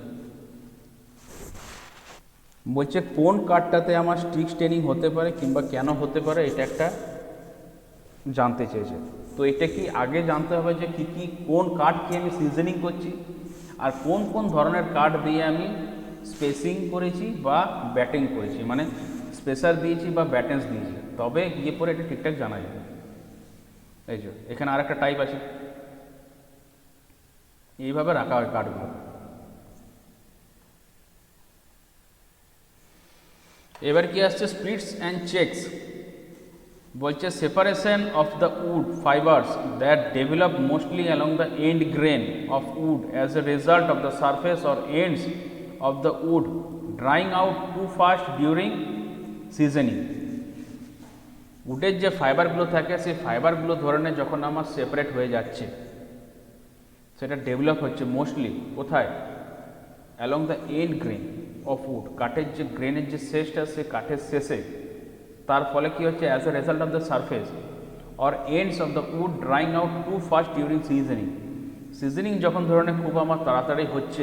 বলছে কোন কাঠটাতে আমার স্টিক স্টেনিং হতে পারে কিংবা কেন হতে পারে, এটা একটা জানতে চেয়েছে। তো এটা কি আগে জানতে হবে যে কী কী কোন কাঠ কি আমি সিজনিং করছি, আর কোন কোন ধরনের কাঠ দিয়ে আমি স্পেসিং করেছি বা ব্যাটিং করেছি, মানে স্পেসার দিয়েছি বা ব্যাটেন্স দিয়েছি, তবে গিয়ে পরে এটা ঠিকঠাক জানা যাবে। এই যে এখানে আর একটা টাইপ আছে, এইভাবে রাখা হয় কাঠগুলো। এবার কি আসছে, স্প্লিটস অ্যান্ড চেকস। বলছে separation of the wood fibres that develop mostly along the end grain of wood as a result of the surface or ends of the wood drying out too fast during seasoning. উডের যে ফাইবারগুলো থাকে, সেই ফাইবারগুলো ধরনের যখন আমার separate হয়ে যাচ্ছে, সেটা ডেভেলপ হচ্ছে মোস্টলি কোথায়, along the end grain of would, কাঠের যে গ্রেনের যে শেষটা, সে কাঠের শেষে, তার ফলে কি হচ্ছে, as a result of the surface or ends of the wood drying out too fast during seasoning. Seasoning যখন ধরনের খুব আমার তাড়াতাড়ি হচ্ছে,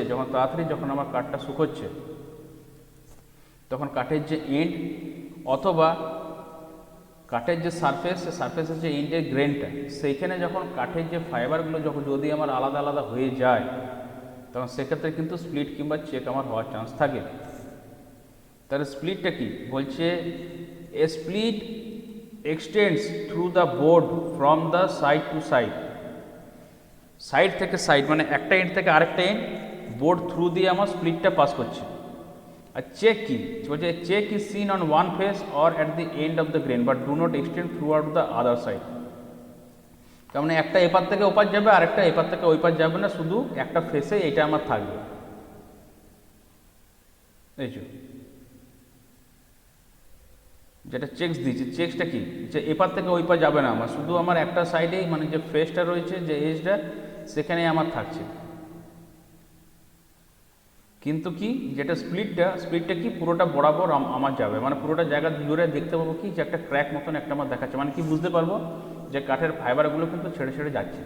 যখন আমার কাঠটা শুকোচ্ছে, তখন কাঠের যে এন্ড অথবা কাঠের যে সারফেস, সে সারফেসের যে এন্ডের গ্রেনটা, সেইখানে যখন কাঠের যে ফাইবারগুলো যখন যদি আমার আলাদা আলাদা হয়ে যায়, তখন সেক্ষেত্রে কিন্তু স্প্লিট কিংবা চেক আমার হওয়ার চান্স থাকে। তাহলে স্প্লিটটা কি বলছে, a split extends through the board from the side to side, side থেকে সাইড মানে একটা এন্ড থেকে আরেকটা এন্ড বোর্ড থ্রু দিয়ে আমার স্প্লিটটা পাস করছে। আর চেক কি বলছে, check is seen on one face or at the end of the grain but do not extend through out the other side. তার মানে একটা এপার থেকে ওপার যাবে, আর একটা এপার থেকে ওই পার যাবে না, শুধু একটা ফেসে এইটা আমার থাকবে। এই যেটা চেক্স দিয়েছে, চেক্সটা কি, যে এপার থেকে ওই পার যাবে না আমার, শুধু আমার একটা সাইডেই, মানে যে ফেসটা রয়েছে, যে এজটা, সেখানে আমার থাকছে। কিন্তু কি যেটা স্প্লিটটা কি পুরোটা বরাবর আমার যাবে, মানে পুরোটা জায়গা জুড়ে দেখতে পাবো কি যে একটা ক্র্যাক মতন একটা আমার দেখাচ্ছে, মানে কি বুঝতে পারবো যে কাঠের ফাইবারগুলো কিন্তু ছেড়ে ছেড়ে যাচ্ছে।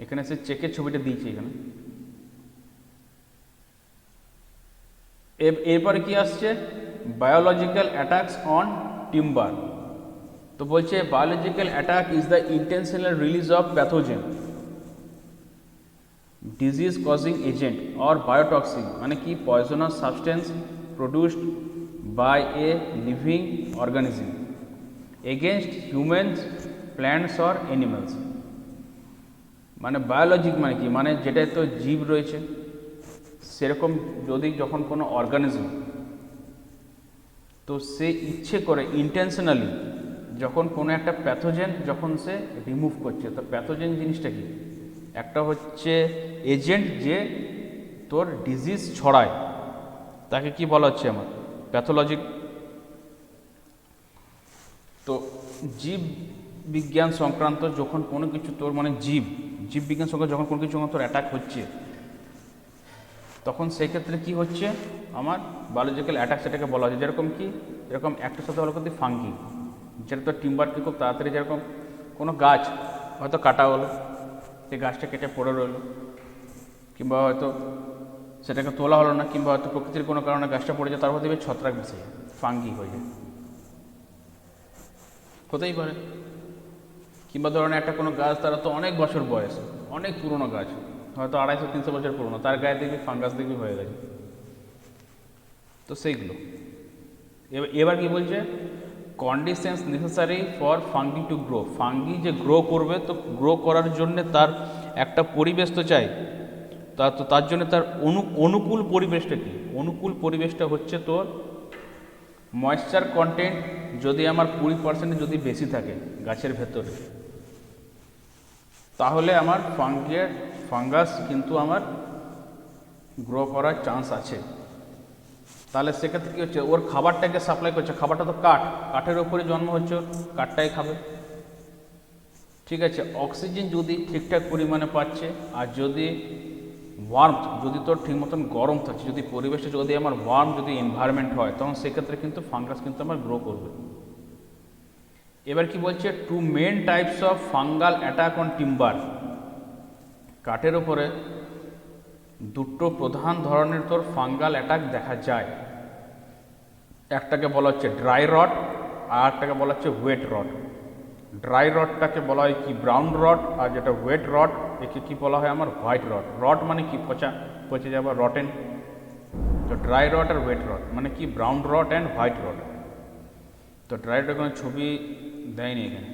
এখানে সে চেকের ছবিটা দিয়েছে এখানে। এরপরে কি আসছে, বায়োলজিক্যাল অ্যাটাকস অন টিম্বার। তো বলছে biological attack is the intentional release of pathogen, disease causing agent or biotoxin, মানে কি poisonous substance produced by a living organism against humans, plants or animals. মানে বায়োলজিক মানে কি, মানে যেটাই তো জীব রয়েছে সেরকম যদি যখন কোনো অর্গানিজম তো সে ইচ্ছে করে ইন্টেনশনালি যখন কোনো একটা প্যাথোজেন যখন সে রিমুভ করছে, তো প্যাথোজেন জিনিসটা কি, একটা হচ্ছে এজেন্ট যে তোর ডিজিজ ছড়ায়, তাকে কি বলা হচ্ছে আমার প্যাথোলজিক। তো জীব বিজ্ঞান সংক্রান্ত যখন কোনো কিছু তোর মানে জীব বিজ্ঞান সংক্রান্ত যখন কোনো কিছু তোর অ্যাটাক হচ্ছে, তখন সেই ক্ষেত্রে কী হচ্ছে আমার বায়োলজিক্যাল অ্যাটাক, সেটাকে বলা হচ্ছে। যেরকম কি, যেরকম একটার সাথে হলো কিন্তু ফাঙ্গি, যেটা তো টিম্বারকে খুব তাড়াতাড়ি, যেরকম কোনো গাছ হয়তো কাটা হলো, সেই গাছটা কেটে পড়ে রইলো, কিংবা হয়তো সেটাকে তোলা হলো না, কিংবা হয়তো প্রকৃতির কোনো কারণে গাছটা পড়ে যায়, তারপর দেখবে ছত্রাক বসে যায়, ফাঙ্গি হয়ে যায়, হতেই পারে। কিংবা ধরনের একটা কোনো গাছ, তারা তো অনেক বছর বয়স, অনেক পুরনো গাছ, হয়তো 250-300 বছর পুরনো, তার গায়ে দেখবি ফাঙ্গাস দেখবি হয়ে গেছে। তো সেইগুলো এবার কি বলছে, conditions necessary for fungi to grow. Fungi যে গ্রো করবে, তো গ্রো করার জন্য তার একটা পরিবেশ তো চাই, তার জন্য তার অনুকূল পরিবেশটা কি, অনুকূল পরিবেশটা হচ্ছে তোর ময়েশ্চার কন্টেন্ট যদি আমার 20% যদি বেশি থাকে গাছের ভেতরে, তাহলে আমার ফাঙ্গাস কিন্তু আমার গ্রো করার চান্স আছে। তাহলে সেক্ষেত্রে কী হচ্ছে, ওর খাবারটাকে সাপ্লাই করছে, খাবারটা তো কাঠের ওপরে জন্ম হচ্ছে, কাঠটাই খাবে, ঠিক আছে। অক্সিজেন যদি ঠিকঠাক পরিমাণে পাচ্ছে, আর যদি ওয়ার্ম, যদি তোর ঠিক মতন গরম থাকছে, যদি পরিবেশটা যদি আমার ওয়ার্ম যদি এনভায়রনমেন্ট হয়, তখন সেক্ষেত্রে কিন্তু ফাঙ্গাস কিন্তু আমার গ্রো করবে। এবার কি বলছে, two main types of fungal attack on timber. কাঠের ওপরে দুটো প্রধান ধরনের তোর ফাঙ্গাল অ্যাটাক দেখা যায়। একটাকে বলা হচ্ছে ড্রাই রট, আর একটাকে বলা হচ্ছে ওয়েট রট। ড্রাই রটটাকে বলা হয় কি ব্রাউন রট, আর যেটা ওয়েট রট একে কি বলা হয় আমার হোয়াইট রট। রট মানে কি পচে যাওয়া, রটেন। তো ড্রাই রট আর ওয়েট রট মানে কি ব্রাউন রট অ্যান্ড হোয়াইট রট। তো ড্রাই রটের কোনো ছবি দেয়নি এখানে।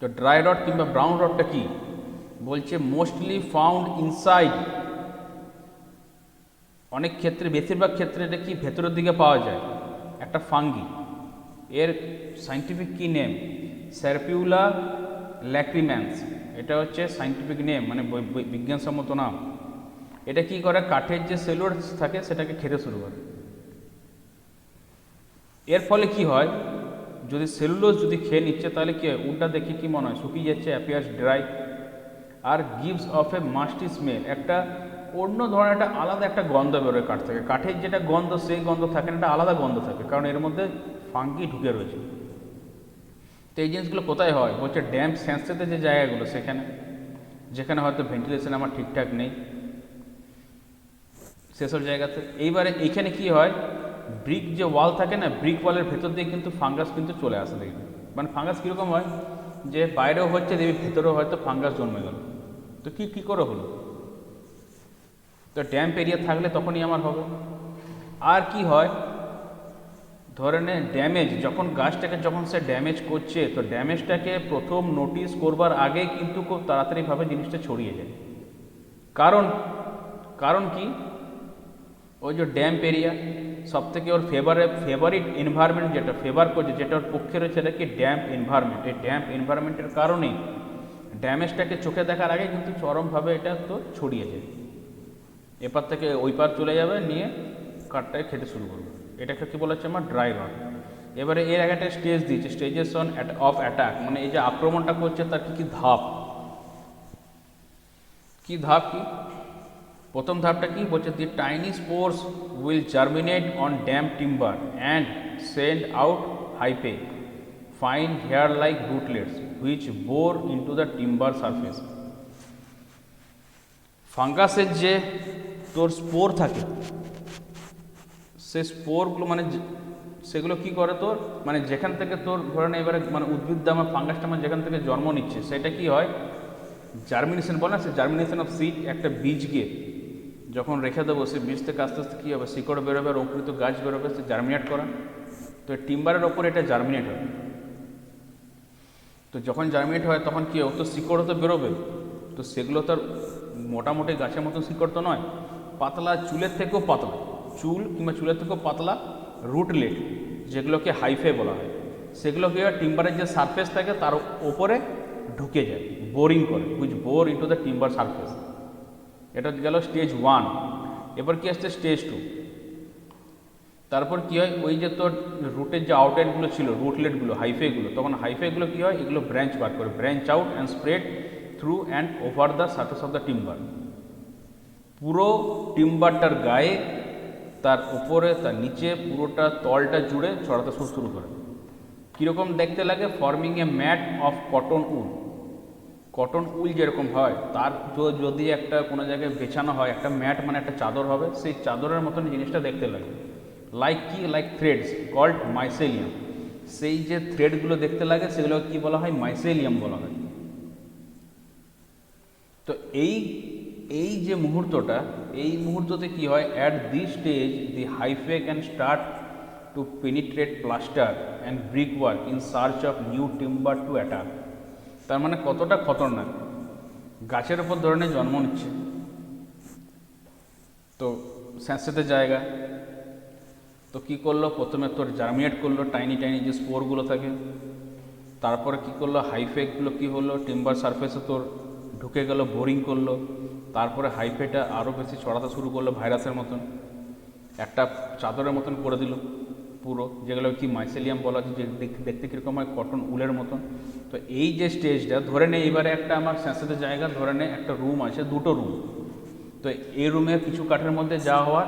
তো ড্রাই রট কিংবা ব্রাউন রটটা কি বলছে, মোস্টলি ফাউন্ড ইনসাইড। অনেক ক্ষেত্রে, বেশিরভাগ ক্ষেত্রে এটা কি ভেতরের দিকে পাওয়া যায়, একটা ফাঙ্গি। এর সাইন্টিফিক কি নেম, স্যারপিউলা ল্যাক্রিম্যান্স, এটা হচ্ছে সাইন্টিফিক নেম, মানে বিজ্ঞানসম্মত নাম। এটা কি করে, কাঠের যে সেলুলোজ থাকে সেটাকে খেতে শুরু করে। এর ফলে কি হয়, যদি সেলুলোজ যদি খেয়ে নিচ্ছে, তাহলে কি হয়, উল্টা দেখে কি মনে হয় শুকিয়ে যাচ্ছে, অ্যাপিয়ার্স ড্রাই, আর gives off a musty smell. একটা অন্য ধরনের একটা আলাদা একটা গন্ধ বেরোয় কাঠ থেকে। কাঠের যেটা গন্ধ সেই গন্ধ থাকে না, একটা আলাদা গন্ধ থাকে, কারণ এর মধ্যে ফাঙ্গি ঢুকে রয়েছে। তো এই জিনিসগুলো কোথায় হয় বলছে, ড্যাম্প সেন্সেতে যে জায়গাগুলো, যেখানে হয়তো ভেন্টিলেশন আমার ঠিকঠাক নেই, সেসব জায়গাতে। এইবারে এইখানে কি হয়, ব্রিক যে ওয়াল থাকে না, ব্রিক ওয়ালের ভেতর দিয়ে কিন্তু ফাঙ্গাস কিন্তু চলে আসে দেখবে। মানে ফাঙ্গাস কীরকম হয়, যে বাইরেও হচ্ছে দেখবি ভেতরেও হয়তো ফাঙ্গাস জন্মে গেল। তো কী করে হলো, তো ড্যাম্প এরিয়া থাকলে তখনই আমার হবে। আর কি হয়, ধরে নে ড্যামেজ, যখন গাছটাকে যখন সে ড্যামেজ করছে, তো ড্যামেজটাকে প্রথম নোটিস করবার আগে কিন্তু খুব তাড়াতাড়িভাবে জিনিসটা ছড়িয়ে যায়। কারণ কি, ওই যে ড্যাম্প এরিয়া সবথেকে ওর ফেভারিট এনভায়রনমেন্ট যেটা ফেভার করছে, যেটা ওর পক্ষে রয়েছে, সেটা কি ড্যাম্প এনভায়রনমেন্ট। এই ড্যাম্প এনভায়রনমেন্টের কারণেই ড্যামেজটাকে চোখে দেখার আগে কিন্তু চরমভাবে এটা তো ছড়িয়ে যায়, এপার থেকে ওই পার চলে যাবে, নিয়ে কাঠটাকে খেতে শুরু করবে। এটাকে কী বলা হচ্ছে আমার ড্রাই রট। এবারে এর আগে একটা স্টেজ দিয়েছে, স্টেজেস অফ অ্যাটাক, মানে এই যে আক্রমণটা করছে তার কি ধাপ, কি প্রথম ধাপটা কি বলছে, the tiny spores will germinate on damp timber and send out hyphae fine hair like rootlets which bore into the timber surface. ফাঙ্গাসের যে তোর স্পোর থাকে, সে স্পোরগুলো মানে সেগুলো কি করে তোর, মানে যেখান থেকে তোর ধরে না এবারে মানে উদ্ভিদটা আমার ফাঙ্গাসটা আমার যেখান থেকে জন্ম নিচ্ছে, সেটা কি হয় জার্মিনেশন বলে না, সে জার্মিনেশন অফ সিড, একটা বীজকে যখন রেখে দেবো সে বীজ থেকে আস্তে আস্তে কী হবে, শিকড় বেরোবে আর অঙ্কুরিত গাছ বেরোবে, সে জার্মিনেট করা। তো টিম্বারের ওপর এটা জার্মিনেট হয়। তো যখন জার্মিনেট হয় তখন কী হবে, তো শিকড়ও তো বেরোবে। তো সেগুলো তো আর মোটামুটি গাছের মতন শিকড় তো নয়, পাতলা, চুলের থেকেও পাতলা, চুল কিংবা চুলের থেকেও পাতলা রুটলেট, যেগুলোকে হাইফে বলা হয়। সেগুলো কী হয়, টিম্বারের যে সারফেস থাকে তার ওপরে ঢুকে যায়, বোরিং করে, which bore into the timber surface. এটা গেল স্টেজ 1। এবার কি আসছে স্টেজ 2। তারপর কি হয়, ওই যে তোর রুটের যে আউটলাইনগুলো ছিল, রুটলেটগুলো, হাইফেগুলো, তখন হাইফেগুলো কী হয়, এগুলো ব্রাঞ্চ বার করে, branch out and spread through and over the surface of the timber. পুরো টিম্বারটার গায়ে, তার উপরে, তার নিচে, পুরোটা তলটা জুড়ে ছড়াতে শুরু করে। কীরকম দেখতে লাগে, forming a mat of cotton wool. Cotton wool যেরকম হয়, তার যদি একটা কোনো জায়গায় বেছানো হয়, একটা ম্যাট মানে একটা চাদর হবে, সেই চাদরের মতন জিনিসটা দেখতে লাগে। লাইক কি, লাইক থ্রেডস কল্ড মাইসেলিয়াম। সেই যে থ্রেডগুলো দেখতে লাগে সেগুলো কি বলা হয়, মাইসেলিয়াম বলা হয়। তো এই যে মুহূর্তটা, এই মুহূর্ততে কি হয়, at this stage the hyphae can start to penetrate plaster and brick work in search of new timber to attack. তার মানে কতটা খতরনাক, গাছের ওপর ধরনের জন্ম নিচ্ছে, তো স্যাঁতস্যাঁতে জায়গা। তো কী করলো, প্রথমে তোর জার্মিনেট করলো, টাইনি টাইনি যে স্পোরগুলো থাকে। তারপরে কী করলো, হাইফেগুলো কী হলো, টিম্বার সারফেসে তোর ঢুকে গেল, বোরিং করলো। তারপরে হাইফেটা আরও বেশি ছড়াতে শুরু করলো, ভাইরাসের মতন একটা চাদরের মতন করে দিল পুরো, যেগুলো কি মাইসেলিয়াম বলা হচ্ছে, যে দেখতে কীরকম হয়, কটন উলের মতন। তো এই যে স্টেজটা ধরে নে, এবারে একটা আমার স্যাঁতস্যাঁতে জায়গা, ধরে নে একটা রুম আছে, দুটো রুম। তো এই রুমের কিছু কাঠের মধ্যে যা হওয়ার,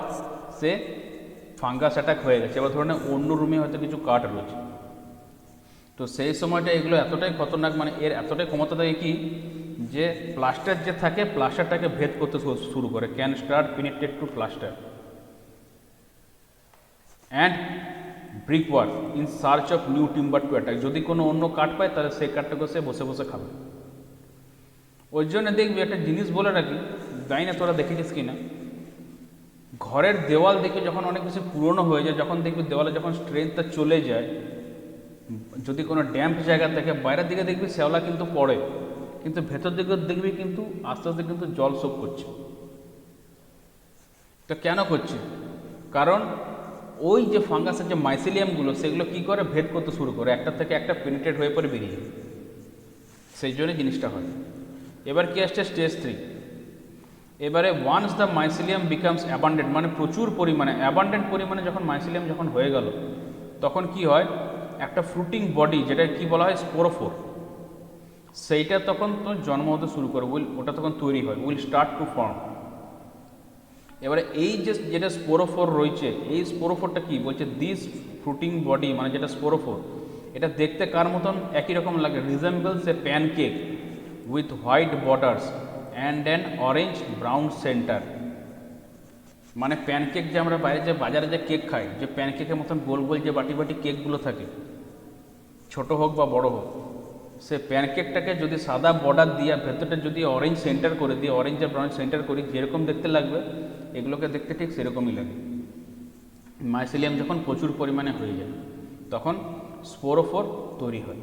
সে ফাঙ্গাস অ্যাটাক হয়ে গেছে। এবার ধরে নে অন্য রুমে হয়তো কিছু কাঠ রয়েছে। তো সেই সময়টা এগুলো এতটাই খতরনাক, মানে এর এতটাই ক্ষমতা থাকে কি, যে প্লাস্টার যে থাকে, প্লাস্টারটাকে ভেদ করতে শুরু করে, can start penetrate to plaster and brick work in search of new timber to attack. যদি কোনো অন্য কাঠ পায় তাহলে সেই কাঠটাকে সে বসে বসে খাবে। ওই জন্য দেখবি একটা জিনিস বলে রাখি, জানি না তোরা দেখেছিস কি না, ঘরের দেওয়াল দেখে যখন অনেক বেশি পুরনো হয়ে যায়, যখন দেখবি দেওয়ালে যখন স্ট্রেংথটা চলে যায়, যদি কোনো ড্যাম্প জায়গা থাকে, বাইরের দিকে দেখবি শ্যাওলা কিন্তু পড়ে, কিন্তু ভেতর দিকে দেখবি কিন্তু আস্তে আস্তে কিন্তু জল শোপ করছে। তো কেন করছে, কারণ ওই যে ফাঙ্গাসের যে মাইসেলিয়ামগুলো, সেগুলো কী করে, ভেদ করতে শুরু করে, একটা থেকে একটা পেনিট্রেট হয়ে পরে বেরিয়ে যায়, সেই জন্য জিনিসটা হয়। এবার কি আসছে স্টেজ 3। এবারে once the mycelium becomes abundant, মানে প্রচুর পরিমাণে, অ্যাবান্ডেন্ট পরিমাণে যখন মাইসেলিয়াম যখন হয়ে গেল, তখন কি হয়, একটা ফ্রুটিং বডি, যেটা কি বলা হয় স্পোরোফোর, সেইটা তখন তো জন্ম হতে শুরু করে, ওটা তখন তৈরি হয়, উইল স্টার্ট টু ফর্ম। এবারে এই যে যেটা স্পোরোফোর রয়েছে, এই স্পোরোফোরটা কি বলছে, দিস ফ্রুটিং বডি মানে যেটা স্পোরোফোর, এটা দেখতে কার মতন, একই রকম লাগে, resembles A pancake with white borders and an orange brown centre. মানে প্যানকেক যে আমরা বাইরে যে বাজারে যে কেক খাই, যে প্যানকেকের মতন গোল গোল যে বাটি বাটি কেকগুলো থাকে, ছোট হোক বা বড় হোক, সে প্যানকেকটাকে যদি সাদা বর্ডার দিয়ে ভেতরটা যদি অরেঞ্জ সেন্টার করে দিয়ে, অরেঞ্জ আর ব্রাউন সেন্টার করি, যেরকম দেখতে লাগবে, এগুলোকে দেখতে ঠিক সেরকমই লাগে। মাইসেলিয়াম যখন প্রচুর পরিমাণে হয়ে যায়, তখন স্পোরোফোর তৈরি হয়।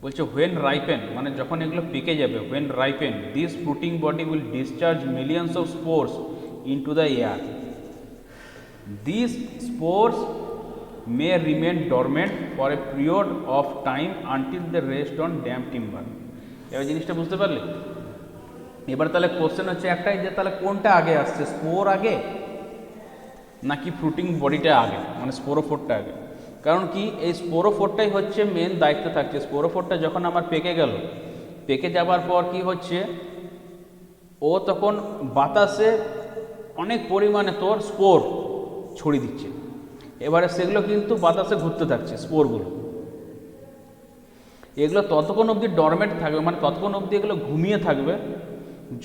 বলছে হোয়েন রাইপেন, মানে যখন এগুলো পেকে যাবে, when ripen this fruiting body will discharge millions of spores into the air. This spores may remain dormant for a period of time until they rest on damp timber। এবার জিনিসটা বুঝতে পারলে? এবার তাহলে কোশ্চেন হচ্ছে একটাই, যে তাহলে কোনটা আগে আসছে, স্পোর আগে নাকি ফ্রুটিং বডিটা আগে, মানে স্পোরোফোরটা আগে? কারণ কি, এই স্পোরোফোরটাই হচ্ছে মেন দায়িত্ব থাকছে। স্পোরোফোরটা যখন আমার পেকে গেল, পেকে যাবার পর কি হচ্ছে, ও তখন বাতাসে অনেক পরিমাণে তোর স্পোর ছড়িয়ে দিচ্ছে। এবারে সেগুলো কিন্তু বাতাসে ঘুরতে থাকছে স্পোরগুলো, এগুলো ততক্ষণ অবধি ডরমেন্ট থাকবে, মানে ততক্ষণ অবধি এগুলো ঘুমিয়ে থাকবে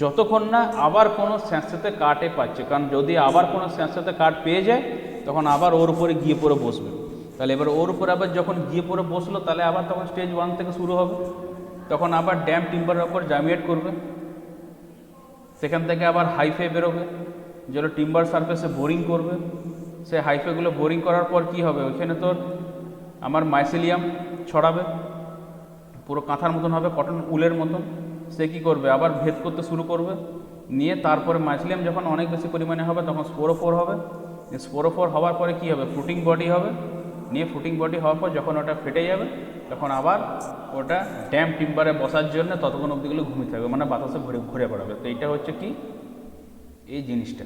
যতক্ষণ না আবার কোনো স্যাঁতস্যাঁতে কাঠে পাচ্ছে। কারণ যদি আবার কোনো স্যাঁতস্যাঁতে কাঠ পেয়ে যায়, তখন আবার ওর উপরে গিয়ে পড়ে বসবে। তাহলে এবার ওর উপরে আবার যখন গিয়ে পড়ে বসলো, তাহলে আবার তখন স্টেজ 1 থেকে শুরু হবে, তখন আবার ড্যাম্প টিম্বারের ওপর জার্মিনেট করবে, সেখান থেকে আবার হাইফে বেরোবে, যেগুলো টিম্বার সারফেসে বোরিং করবে, সে হাইফেগুলো বোরিং করার পর কি হবে, ওইখানে তোর আমার মাইসেলিয়াম ছড়াবে, পুরো কাঁথার মতন হবে, কটন উলের মতন। সে কী করবে, আবার ভেদ করতে শুরু করবে, নিয়ে তারপরে মাইসেলিয়াম যখন অনেক বেশি পরিমাণে হবে তখন স্পোরোফোর হবে। স্পোরোফোর হওয়ার পরে কী হবে, ফ্রুটিং বডি হবে, নিয়ে ফ্রুটিং বডি হওয়ার পর যখন ওটা ফেটে যাবে তখন আবার ওটা ড্যাম টিম্বারে বসার জন্য ততক্ষণ অবধিগুলো ঘুমিয়ে থাকবে, মানে বাতাসে ঘুরে ঘুরে বেড়াবে। তো এইটা হচ্ছে কি এই জিনিসটা।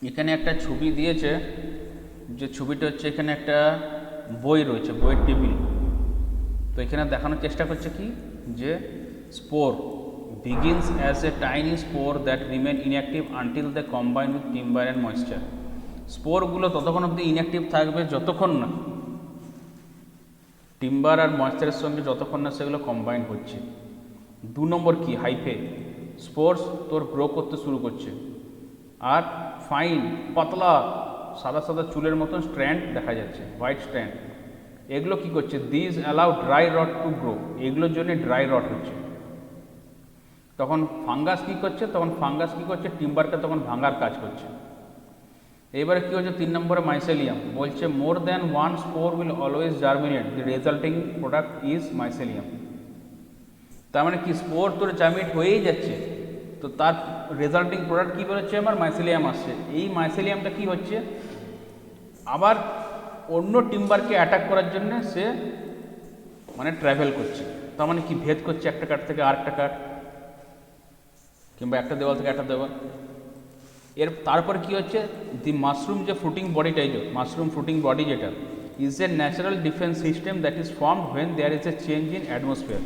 এখানে একটা ছবি দিয়েছে, যে ছবিটা হচ্ছে এখানে একটা বই রয়েছে, বইয়ের টেবিল। তো এখানে দেখানোর চেষ্টা করছে কি, যে spore begins as a tiny spore that remain inactive until they combine with timber and moisture. স্পোরগুলো ততক্ষণ অবধি ইনঅ্যাক্টিভ থাকবে যতক্ষণ না টিম্বার আর ময়েশ্চারের সঙ্গে যতক্ষণ না সেগুলো কম্বাইন হচ্ছে। 2 নম্বর কি, হাইফে স্পোর্স তোর গ্রো করতে শুরু করছে, আর ফাইন পাতলা সাদা সাদা চুলের মতন স্ট্র্যান্ড দেখা যাচ্ছে, হোয়াইট স্ট্র্যান্ড। এগুলো কি করছে, this allow dry rot to grow, এগুলোর জন্য ড্রাই রট হচ্ছে। তখন ফাঙ্গাস কি করছে, টিম্বারকে তখন ভাঙার কাজ করছে। এবারে কী হচ্ছে 3 নম্বরে মাইসেলিয়াম বলছে, more than one spore will always germinate, the resulting product is mycelium. তার মানে কি, স্পোর তোর জার্মিনেট হয়েই যাচ্ছে, তো তার রেজাল্টিং প্রোডাক্ট কী বেরোচ্ছে, আমার মাইসেলিয়াম আসছে। এই মাইসেলিয়ামটা কি হচ্ছে, আবার অন্য টিম্বারকে অ্যাটাক করার জন্য সে মানে ট্রাভেল করছে। তার মানে কি, ভেদ করছে একটা কাঠ থেকে আরেকটা কাঠ, কিংবা একটা দেওয়াল থেকে একটা দেওয়াল। এর তারপরে কি হচ্ছে, দি মাশরুম যে ফ্রুটিং বডিটাই, যে মাশরুম ফ্রুটিং বডি যেটা, is a natural defence system that is formed when there is a change in atmosphere.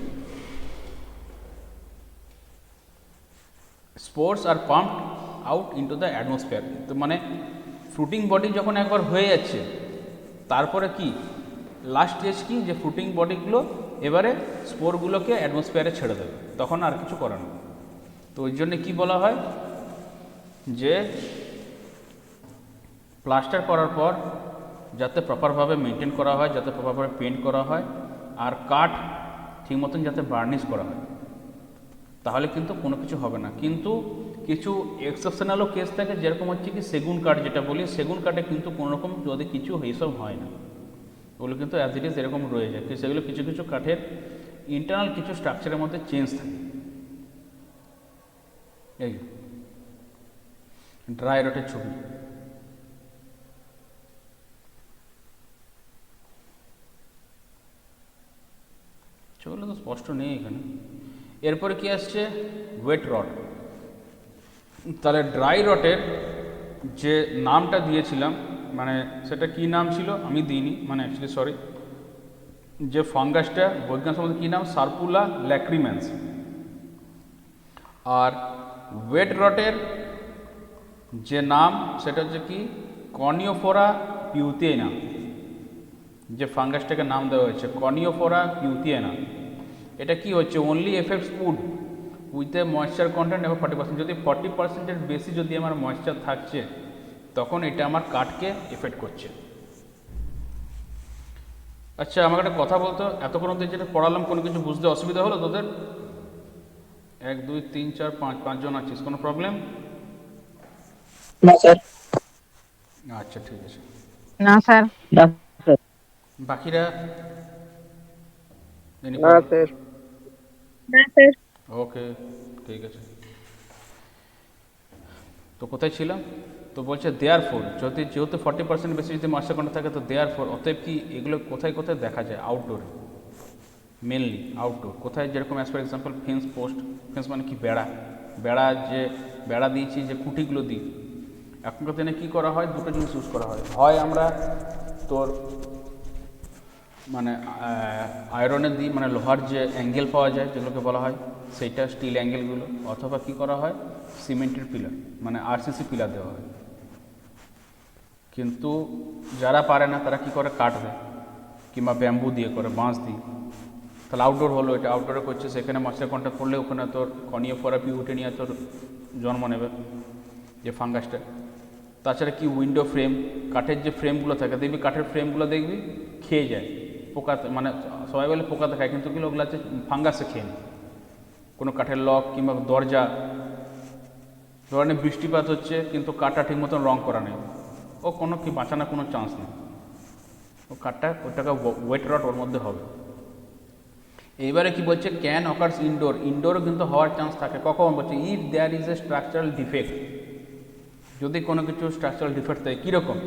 Spores are pumped out into the atmosphere. তো মানে ফ্রুটিং বডি যখন একবার হয়ে যাচ্ছে, তারপরে কি লাস্ট স্টেজ কি, যে ফ্রুটিং বডিগুলো এবারে স্পোরগুলোকে অ্যাটমসফিয়ারে ছেড়ে দেবে, তখন আর কিছু করার নেই। তো ওই জন্যে কী বলা হয়, যে প্লাস্টার করার পর যাতে প্রপারভাবে মেনটেন করা হয়, যাতে প্রপারভাবে পেন্ট করা হয়, আর কাঠ ঠিক মতন যাতে বার্নিশ করা হয়, তাহলে কিন্তু কোনো কিছু হবে না। কিন্তু কিছু এক্সেপশনালও কেস থাকে, যেরকম হচ্ছে কি সেগুন কাঠ, যেটা বলি সেগুন কাঠে কিন্তু কোনোরকম যদি কিছু এইসব হয় না, ওগুলো কিন্তু অ্যাজ ইট ইজ এরকম রয়ে যায়। সেগুলো কিছু কিছু কাঠের ইন্টারনাল কিছু স্ট্রাকচারের মধ্যে চেঞ্জ থাকে। এই ড্রাই রটের ছবি। সেগুলো তো স্পষ্ট নেই এখানে। এরপরে কি আসছে, ওয়েট রট। তাহলে ড্রাই রটের যে নামটা দিয়েছিলাম, মানে সেটা কি নাম ছিল আমি দিইনি, মানে অ্যাকচুয়ালি সরি, যে ফাঙ্গাসটা বৈজ্ঞানিক সম্বন্ধে কী নাম, সার্পুলা ল্যাক্রিমেন্স। আর ওয়েট রটের যে নাম সেটা হচ্ছে কি, কনিওফোরা পিউতিয়েনা। যে ফাঙ্গাসটাকে নাম দেওয়া হয়েছে কনিওফোরা পিউতিয়েনা, এটা কি হচ্ছে, only affects wood with a moisture content এবং 40%। যদি 40%-এর বেশি যদি আমার ময়েশ্চার থাকছে, তখন এটা আমার কাঠকে এফেক্ট করছে। আচ্ছা, আমাকে একটা কথা বলতো, এতক্ষণ অবধি যেটা পড়ালাম কোনো কিছু বুঝতে অসুবিধা হলো তোদের? 1 2 3 4 5 5জন আছিস, কোনো প্রবলেম? না স্যার। আচ্ছা ঠিক আছে। না স্যার। না স্যার। বাকিরা? না স্যার। না স্যার। ওকে ঠিক আছে। তো কোথায় ছিলাম? তো বলছে দেয়ার ফোর, যেহেতু 40% বেশি যদি ময়েশ্চার কন্টেন্ট থাকে, তো দেয়ার ফোর অতএব কি এগুলো কোথায় কোথায় দেখা যায়, আউটডোর, মেনলি আউটডোর। কোথায়, যেরকম as for example fence post, fence মানে কি, বেড়া, যে বেড়া দিয়েছি, যে খুঁটিগুলো দিই, এখনকার দিনে কী করা হয়, দুটো জিনিস ইউজ করা হয়। হয় আমরা তোর মানে আয়রনের দিই, মানে লোহার যে অ্যাঙ্গেল পাওয়া যায় যেগুলোকে বলা হয়, সেইটা স্টিল অ্যাঙ্গেলগুলো, অথবা কী করা হয়, সিমেন্টের পিলার, মানে আরসিসি পিলার দেওয়া হয়। কিন্তু যারা পারে না তারা কী করে, কাঠ দেয়, কিংবা ব্যাম্বু দিয়ে করে, বাঁশ দিয়ে। তাহলে আউটডোর হলো, এটা আউটডোরে করছে, সেখানে ময়েশ্চার কন্ট্যাক্ট করলে ওখানে তোর কনিওফোরা পিউটেনিয়া তোর জন্ম নেবে, যে ফাঙ্গাসটা। তাছাড়া কি, উইন্ডো ফ্রেম, কাঠের যে ফ্রেমগুলো থাকে, দেখবি কাঠের ফ্রেমগুলো দেখবি খেয়ে যায় পোকা, মানে সবাই বলে পোকাতে খায়, কিন্তু ওগুলো হচ্ছে ফাঙ্গাসে খেয়ে নেয়। কোনো কাঠের লক কিংবা দরজা, ধরেন বৃষ্টিপাত হচ্ছে কিন্তু কাঠটা ঠিক মতন রং করা নেই, ও কোনো কি বাঁচানোর কোনো চান্স নেই, ও কাঠটা ওটাকে ওয়েট রট ওর মধ্যে হবে। এইবারে কি বলছে, ক্যান অকার্স ইনডোর, ইনডোরও কিন্তু হওয়ার চান্স থাকে। কখন বলছে, if there is a structural defect, যদি কোনো কিছু স্ট্রাকচারাল ডিফেক্ট থাকে। কীরকম?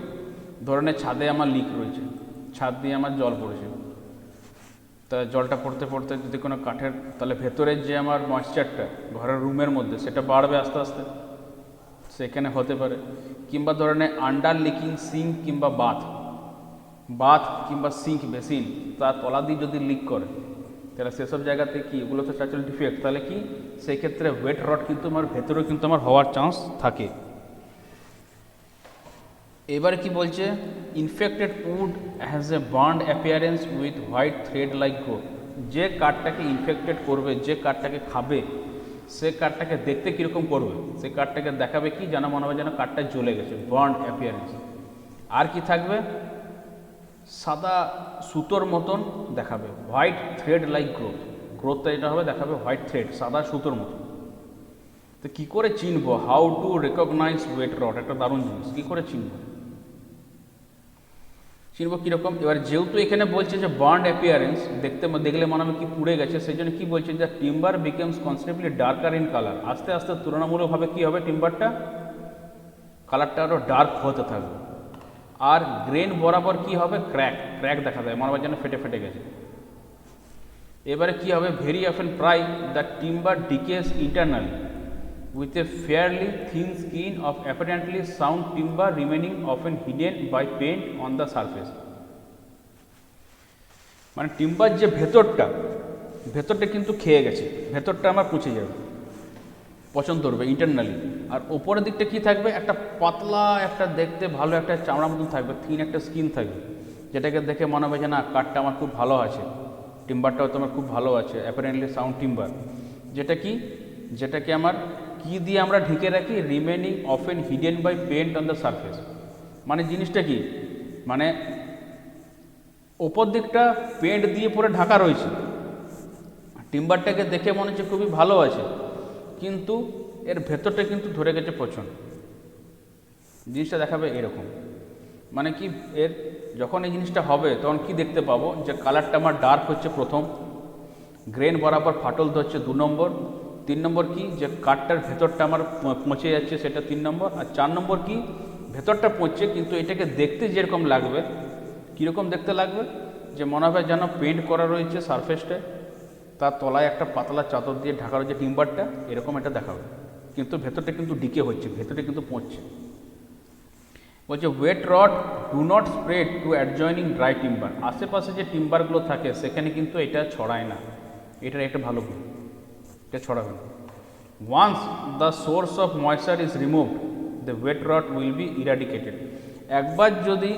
ধরনের ছাদে আমার লিক রয়েছে, ছাদ দিয়ে আমার জল পড়েছে, তা জলটা পড়তে পড়তে যদি কোনো কাঠের, তাহলে ভেতরের যে আমার ময়েশ্চারটা ঘরের রুমের মধ্যে সেটা বাড়বে আস্তে আস্তে, সেখানে হতে পারে। কিংবা ধরনের আন্ডার লিকিং সিঙ্ক কিংবা বাথ কিংবা সিঙ্ক বেসিন, তার তলা দিয়ে যদি লিক করে, তাহলে সেসব জায়গাতে কি, এগুলো তো স্ট্রাকচারাল ডিফেক্ট, তাহলে কি সেই ক্ষেত্রে ওয়েট রট কিন্তু আমার ভেতরেও কিন্তু আমার হওয়ার চান্স থাকে। এবারে কি বলছে, infected wood has a burned appearance with white thread like growth, যে কাঠটাকে ইনফেক্টেড করবে, যে কাঠটাকে খাবে, সে কাঠটাকে দেখতে কীরকম করবে, সে কাঠটাকে দেখাবে কি, যেন মনে হবে যেন কাঠটা জ্বলে গেছে, বার্নড অ্যাপিয়ারেন্স। আর কি থাকবে, সাদা সুতোর মতন দেখাবে, হোয়াইট থ্রেড লাইক গ্রোথটা এটা হবে, দেখাবে হোয়াইট থ্রেড, সাদা সুতোর মতন। তো কী করে চিনবো, হাউ টু রেকগনাইজ ওয়েট রট, একটা দারুণ জিনিস, কী করে চিনবো কীরকম। এবার যেহেতু এখানে বলছে যে বার্নড অ্যাপিয়ারেন্স, দেখলে মনে হবে কি পুড়ে গেছে, সেই জন্য কী বলছে, যে টিম্বার বিকেমস কনস্টেন্টলি ডার্কার ইন কালার, আস্তে আস্তে তুলনামূলকভাবে কী হবে, টিম্বারটা কালারটা আরও ডার্ক হতে থাকবে। আর গ্রেন বরাবর কি হবে, ক্র্যাক দেখা যায়, মনে হয় যেন ফেটে গেছে। এবারে কি হবে, ভেরি অফেন প্রায় the timber decays internally with a fairly thin skin of apparently sound timber remaining often hidden by paint on the surface। মানে টিম্বার যে ভেতরটা কিন্তু খেয়ে গেছে, ভেতরটা আমার পচে যাবে, পছন্দ করবে ইন্টারনালি। আর ওপরের দিকটা কি থাকবে, একটা পাতলা, একটা দেখতে ভালো একটা চামড়া মতন থাকবে, থিন একটা স্কিন থাকবে, যেটাকে দেখে মনে হবে যে না, কাঠটা আমার খুব ভালো আছে, টিম্বারটাও তোমার খুব ভালো আছে, অ্যাপারেন্টলি সাউন্ড টিম্বার। যেটাকে আমার কি দিয়ে আমরা ঢেকে রাখি, remaining often hidden by paint on the surface. মানে জিনিসটা কি, মানে ওপর দিকটা পেন্ট দিয়ে পরে ঢাকা রয়েছে, টিম্বারটাকে দেখে মনে হচ্ছে খুবই ভালো আছে, কিন্তু এর ভেতরটা কিন্তু ধরে গেছে পছন্দ। জিনিসটা দেখাবে এরকম, মানে কি, এর যখন এই জিনিসটা হবে তখন কি দেখতে পাবো, যে কালারটা আমার ডার্ক হচ্ছে প্রথম, গ্রেন বরাবর ফাটল ধরছে 2 নম্বর, 3 নম্বর কি, যে কাঠটার ভেতরটা আমার পচে যাচ্ছে, সেটা 3 নম্বর, আর 4 নম্বর কি, ভেতরটা পচছে কিন্তু এটাকে দেখতে যেরকম লাগবে, কীরকম দেখতে লাগবে, যে মনে হবে যেন পেন্ট করা রয়েছে সারফেসটায়, তার তলায় একটা পাতলা চাদর দিয়ে ঢাকা রয়েছে টিম্বারটা, এরকম এটা দেখাবে, কিন্তু ভেতরটা কিন্তু ডিকে হচ্ছে, ভেতরটা কিন্তু পচছে। বলছে wet rot do not spread to adjoining dry timber, আশেপাশে যে টিম্বারগুলো থাকে সেখানে কিন্তু এটা ছড়ায় না, এটার একটা ভালো গুণ, এটা ছড়াবে না। Once the source of moisture is removed the wet rot will be eradicated, একবার যদি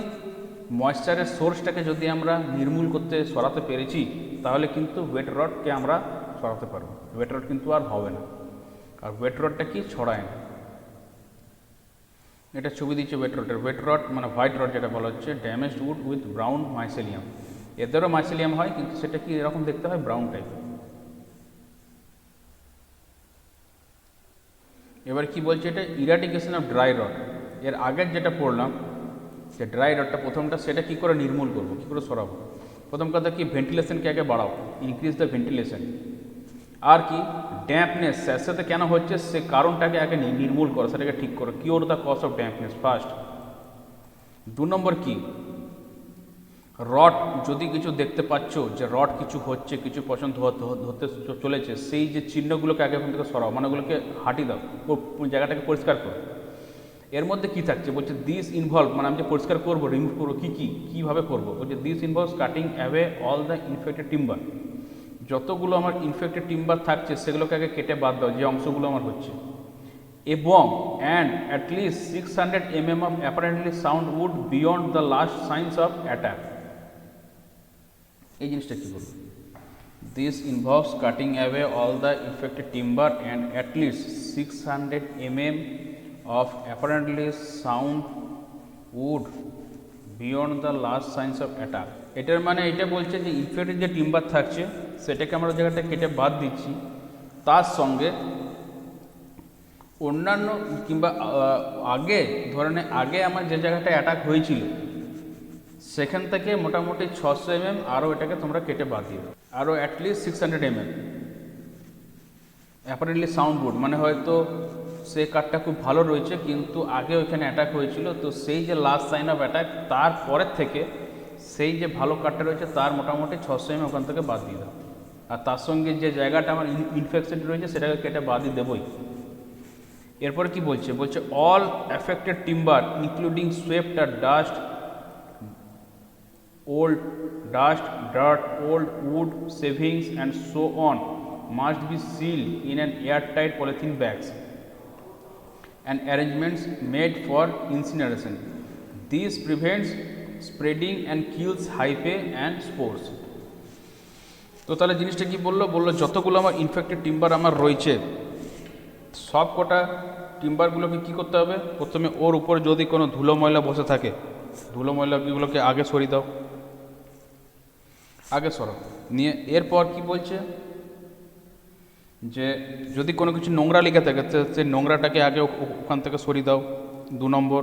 ময়েশ্চারের সোর্সটাকে যদি আমরা নির্মূল করতে সরাতে পেরেছি, তাহলে কিন্তু ওয়েট রডকে আমরা সরাতে পারবো, ওয়েট রড কিন্তু আর হবে না। আর ওয়েট রডটা কি, ছড়ায় না। এটা ছবি দিচ্ছে ওয়েট রড মানে হোয়াইট রড যেটা বলা হচ্ছে, damaged wood with brown mycelium, এদেরও মাইসেলিয়াম হয় কিন্তু সেটা কি এরকম দেখতে হয়, ব্রাউন টাইপের। এবার কি বলছে, এটা ইরাডিকেশন অফ ড্রাই রড, এর আগের যেটা পড়লাম যে ড্রাই রডটা প্রথমটা, সেটা কি করে নির্মূল করবো, কী করে সরাবো। প্রথম কথা কি, ভেন্টিলেশনকে আগে বাড়াও, ইনক্রিজ দ্য ভেন্টিলেশন। আর কি, ড্যাম্পনেস স্যাঁতস্যাঁতে কেন হচ্ছে সে কারণটাকে আগে নির্মূল করো, সেটাকে ঠিক করো, cure the cause of dampness first. 2 নম্বর কি, রড যদি কিছু দেখতে পাচ্ছ যে রড কিছু হচ্ছে, কিছু পছন্দ হতে চলেছে, সেই যে চিহ্নগুলোকে আগে ওখান থেকে সরাও, মানে ওগুলোকে হাঁটি দাও, জায়গাটাকে পরিষ্কার করো। এর মধ্যে কি থাকছে, বলছে দিস ইনভলভ, মানে আমি যে পরিষ্কার করবো, রিমুভ করবো, কীভাবে করবো, বলছে this involves cutting away all the infected timber, যতগুলো আমার ইনফেক্টেড টিম্বার থাকছে সেগুলোকে আগে কেটে বাদ দাও, যে অংশগুলো আমার হচ্ছে, এবং and at least 600 mm of apparently sound wood beyond the last signs of attack. এই জিনিসটা কী বলবো, this involves cutting away all the infected timber and at least 600 mm of apparently sound wood beyond the last signs of attack। এটার মানে এটা বলছে যে infected যে টিম্বার থাকছে সেটাকে আমরা জায়গাটা কেটে বাদ দিচ্ছি, তার সঙ্গে অন্যান্য কিংবা আগে ধরে নে আগে আমার যে জায়গাটা অ্যাটাক হয়েছিল সেখান থেকে মোটামুটি 600 আরও এটাকে তোমরা কেটে বাদ দিও, আরও অ্যাটলিস্ট 600 অ্যাপারেন্টলি সাউন্ড গুড, মানে হয়তো সেই কার্ডটা খুব ভালো রয়েছে কিন্তু আগে ওইখানে অ্যাটাক হয়েছিল, তো সেই যে লাস্ট সাইন অফ অ্যাটাক তারপরের থেকে সেই যে ভালো কার্ডটা রয়েছে তার মোটামুটি 600 ওখান থেকে বাদ দিয়ে দাও, আর তার সঙ্গে যে জায়গাটা আমার ইনফেকশন রয়েছে সেটাকে কেটে বাদ দিয়ে দেবই। এরপরে কি বলছে, বলছে all affected timber including swept আর dust, old dust, dirt, old wood, shavings and so on must be sealed in an airtight polythene bags and arrangements made for incineration. This prevents spreading and kills hyphae and spores. তো তাহলে জিনিসটা কি বললো, যতগুলো আমার infected timber আমার রয়েছে সব কটা টিম্বারগুলোকে কী করতে হবে, প্রথমে ওর উপর যদি কোনো ধুলো ময়লা বসে থাকে ধুলো ময়লাগুলোকে আগে সরিয়ে দাও, আগে সরাও নিয়ে এরপর কি বলছে যে যদি কোনো কিছু নোংরা লেগে থাকে সেই নোংরাটাকে আগে ওখান থেকে সরিয়ে দাও 2 নম্বর।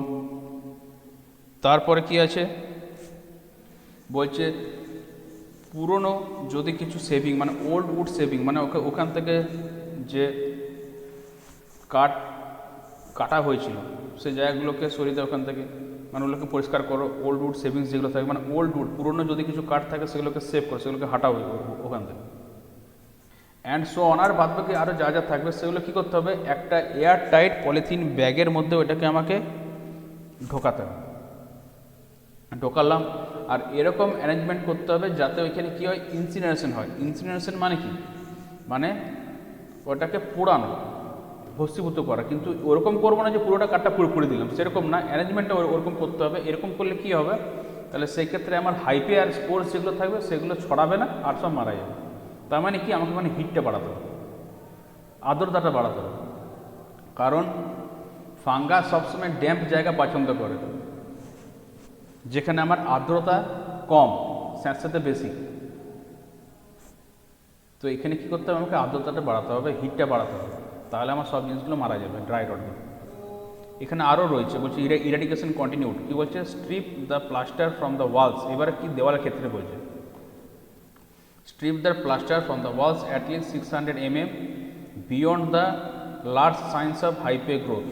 তারপরে কি আছে বলছে পুরনো যদি কিছু সেভিং মানে ওল্ড উড সেভিং মানে ওখান থেকে যে কাটা হয়েছিল সেই জায়গাগুলোকে সরিয়ে দাও ওখান থেকে, মানে ওগুলোকে পরিষ্কার করো। ওল্ড উড সেভিংস যেগুলো থাকে মানে ওল্ড উড পুরনো যদি কিছু কাঠ থাকে সেগুলোকে সেভ করো, সেগুলোকে হাঁটাও ওখান থেকে অ্যান্ড সো অনার বাদ বাকি আরও যা যা থাকবে সেগুলো কী করতে হবে, একটা এয়ার টাইট পলিথিন ব্যাগের মধ্যে ওইটাকে আমাকে ঢোকাতে হবে, ঢোকালাম। আর এরকম অ্যারেঞ্জমেন্ট করতে হবে যাতে ওইখানে কী হয়, ইনসিনারেশন হয়। ইনসিনারেশন মানে কি, মানে ওটাকে পোড়ানো, ভস্মীভূত করা, কিন্তু ওরকম করবো না যে পুরোটা কাঠটা পুরোপুরি দিলাম, সেরকম না, অ্যারেঞ্জমেন্টটা ওরকম করতে হবে। এরকম করলে কি হবে, তাহলে সেই ক্ষেত্রে আমার হাইপে আর স্পোর্স যেগুলো থাকবে সেগুলো ছড়াবে না আর সব মারা যাবে। তার মানে কি, আমাকে মানে হিটটা বাড়াতে হবে, আর্দ্রতাটা বাড়াতে হবে, কারণ ফাঙ্গাস সবসময় ড্যাম্প জায়গা পছন্দ করে, যেখানে আমার আর্দ্রতা কম স্যাঁতস্যাঁতে বেশি। তো এখানে কী করতে হবে, আমাকে আর্দ্রতাটা বাড়াতে হবে, হিটটা বাড়াতে হবে, তাহলে আমার সব জিনিসগুলো মারা যাবে, ড্রাই রডগুলো। এখানে আরও রয়েছে, বলছে ইরাডিকেশন কন্টিনিউড, কী বলছে, strip the plaster from the walls. এবারে কি দেওয়ালের ক্ষেত্রে বলছে, strip the plaster from the walls at least 600 mm beyond the large signs of hyphae growth.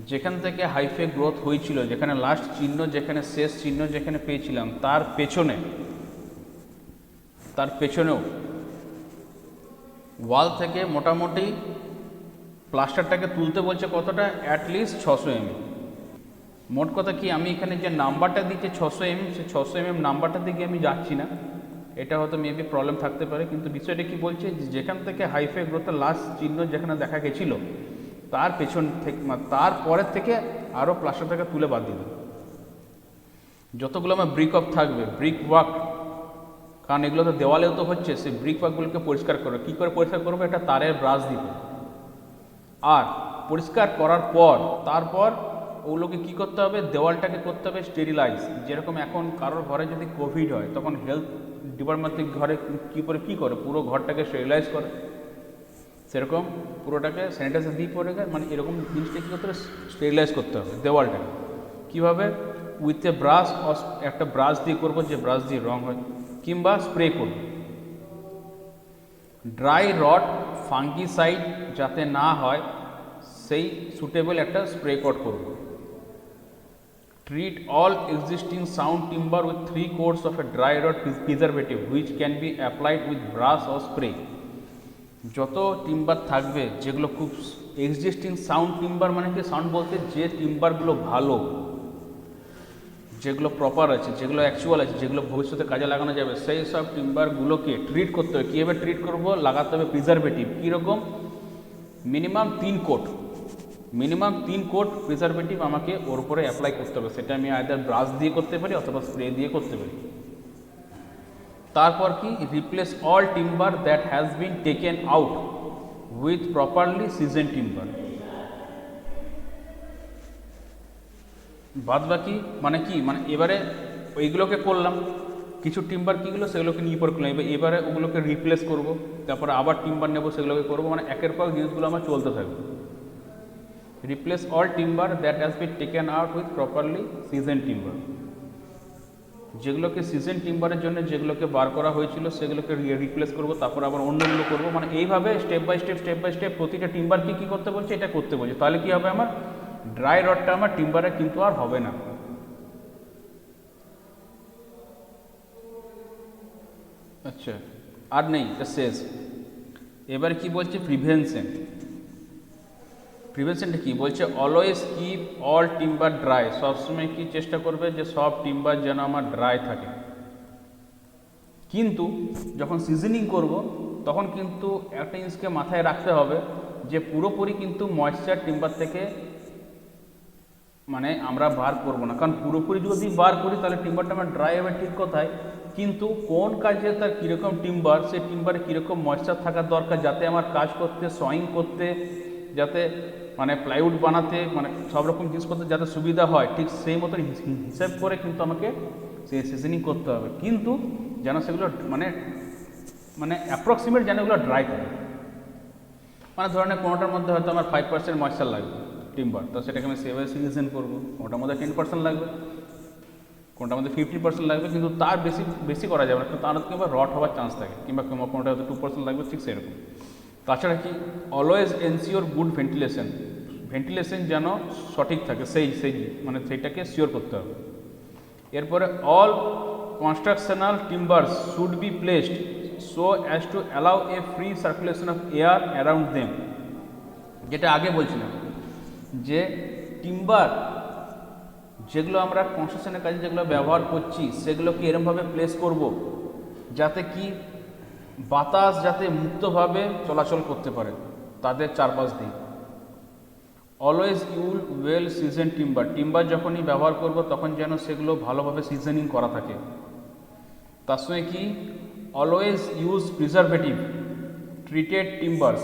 যেখান থেকে হাইফে গ্রোথ হয়েছিল, যেখানে লাস্ট চিহ্ন, যেখানে শেষ চিহ্ন যেখানে পেয়েছিলাম তার পেছনেও ওয়াল থেকে মোটামুটি প্লাস্টারটাকে তুলতে বলছে কতটা, অ্যাটলিস্ট 600 mm। মোট কথা কি, আমি এখানে যে নাম্বারটা দিচ্ছি 600 mm, সেই 600 mm নাম্বারটার দিকে আমি যাচ্ছি না, এটা হয়তো মেবি প্রবলেম থাকতে পারে, কিন্তু বিষয়টা কি বলছে, যেখান থেকে হাইফে গ্রোথের লাস্ট চিহ্ন যেখানে দেখা গেছিলো তার পেছন থেকে তারপরের থেকে আরও প্লাস্টারটাকে তুলে বাদ দিল। যতগুলো আমার ব্রিক ওয়ার্ক থাকবে, ব্রিক ওয়ার্ক, কারণ এগুলো তো দেওয়ালেও তো হচ্ছে, সেই ব্রিক ওয়ার্কগুলোকে পরিষ্কার করবে। কী করে পরিষ্কার করবো, একটা তারের ব্রাশ দিবে, আর পরিষ্কার করার পর তারপর ওগুলোকে কী করতে হবে, দেওয়ালটাকে করতে হবে স্টেরিলাইজ। যেরকম এখন কারোর ঘরে যদি কোভিড হয় তখন হেলথ ডিপার্টমেন্ট থেকে ঘরে কী করে পুরো ঘরটাকে স্টেরিলাইজ করে, সেরকম পুরোটাকে স্যানিটাইজার দিয়ে পরে মানে এরকম জিনিসটা কী করতে হবে, স্টেরিলাইজ করতে হবে দেওয়ালটাকে। কীভাবে, উইথ এ ব্রাশ, একটা ব্রাশ দিয়ে করবো যে ব্রাশ দিয়ে রং হয়, কিংবা স্প্রে করব। ড্রাই রড ফাঙ্গিসাইড যাতে না হয় সেই সুটেবল একটা স্প্রে কট করব। Treat all existing sound timber with 3 coats of a dry rot preservative which can be applied with brush or spray। যত টিম্বার থাকবে যেগুলো খুব এক্সিস্টিং সাউন্ড টিম্বার, মানে কি সাউন্ড বলতে যে টিম্বারগুলো ভালো, যেগুলো প্রপার আছে, যেগুলো অ্যাকচুয়াল আছে, যেগুলো ভবিষ্যতে কাজে লাগানো যাবে, সেই সব টিম্বারগুলোকে ট্রিট করতে হবে। কীভাবে ট্রিট করবো, লাগাতে হবে প্রিজারভেটিভ। কীরকম, মিনিমাম 3 কোট প্রিজারভেটিভ আমাকে ওর উপরে অ্যাপ্লাই করতে হবে। সেটা আমি আইদার ব্রাশ দিয়ে করতে পারি অথবা স্প্রে দিয়ে করতে পারি। তারপর কি, replace all timber that has been taken out with properly season timber. বাদ বাকি মানে কি, মানে এবারে ওইগুলোকে করলাম, কিছু টিম্বার কীগুলো সেগুলোকে নিয়ে পরে করলাম, এবারে ওগুলোকে রিপ্লেস করব, তারপরে আবার টিম্বার নেব সেগুলোকে করবো, মানে একের পর জিনিসগুলো আমার চলতে থাকবে। Replace all timber that has been taken out with properly season timber. যেগুলোকে সিজন টিম্বারের জন্য যেগুলোকে বার করা হয়েছিল সেগুলোকে রিপ্লেস করব, তারপর আবার অন্যগুলো করব, মানে এইভাবে স্টেপ বাই স্টেপ প্রতিটা টিম্বারকে কী করতে বলছে, এটা করতে বলছে। তাহলে কী হবে, আমার ড্রাই রডটা আমার টিম্বারে কিন্তু আর হবে না। আচ্ছা, আর নেই, এটা শেষ। এবার কি বলছে, প্রিভেনশন। প্রিভেনশনটা কি বলছে, always keep all timber dry. সবসময় কি চেষ্টা করবে যে সব টিম্বার যেন আমার ড্রাই থাকে। কিন্তু যখন সিজনিং করব তখন কিন্তু একটা জিনিসকে মাথায় রাখতে হবে যে পুরোপুরি কিন্তু ময়েশ্চার টিম্বার থেকে মানে আমরা বার করব না, কারণ পুরোপুরি যদি বার করি তাহলে টিম্বারটা আমার ড্রাই হবে ঠিক কথায়, কিন্তু কোন কাজে তার কীরকম টিম্বার, সেই টিম্বারে কীরকম ময়েশ্চার থাকার দরকার যাতে আমার কাজ করতে, সয়িং করতে, যাতে মানে প্লাইউড বানাতে, মানে সব রকম জিনিস করতে যাতে সুবিধা হয়, ঠিক সেই মতন হিসাব করে কিন্তু আমাকে সেই সিজনিং করতে হবে। কিন্তু যেন সেগুলো মানে মানে অ্যাপ্রক্সিমেট যেন এগুলো ড্রাই থাকে। মানে ধরনের কোনোটার মধ্যে হয়তো আমার 5% ময়েশ্চার লাগবে টিম্বার, তো সেটাকে আমি সেভাবে সিজন করবো। কোনোটার মধ্যে 10% লাগবে, কোনোটার মধ্যে 50% লাগবে, কিন্তু তার বেশি করা যাবে না, তার কিংবা রট হওয়ার চান্স থাকে, কিংবা কোনোটা হয়তো 2% লাগবে, ঠিক সেরকম। তাছাড়া কি, always ensure good ventilation. Ventilation যেন সঠিক থাকে, সেই মানে সেইটাকে শিওর করতে হবে। এরপরে all constructional timbers should be placed so as to allow a free circulation of air around them. যেটা আগে বলছিলাম যে টিম্বার যেগুলো আমরা কনস্ট্রাকশনের কাজে যেগুলো ব্যবহার করছি সেগুলোকে এরমভাবে প্লেস করব যাতে কি বাতাস যাতে মুক্তভাবে চলাচল করতে পারে তাদের চারপাশ দিয়ে। অলওয়েজ ইউল ওয়েল সিজন টিম্বার। টিম্বার যখনই ব্যবহার করব তখন যেন সেগুলো ভালোভাবে সিজনিং করা থাকে। তার সঙ্গে কি, অলওয়েজ ইউজ প্রিজারভেটিভ ট্রিটেড টিম্বার্স।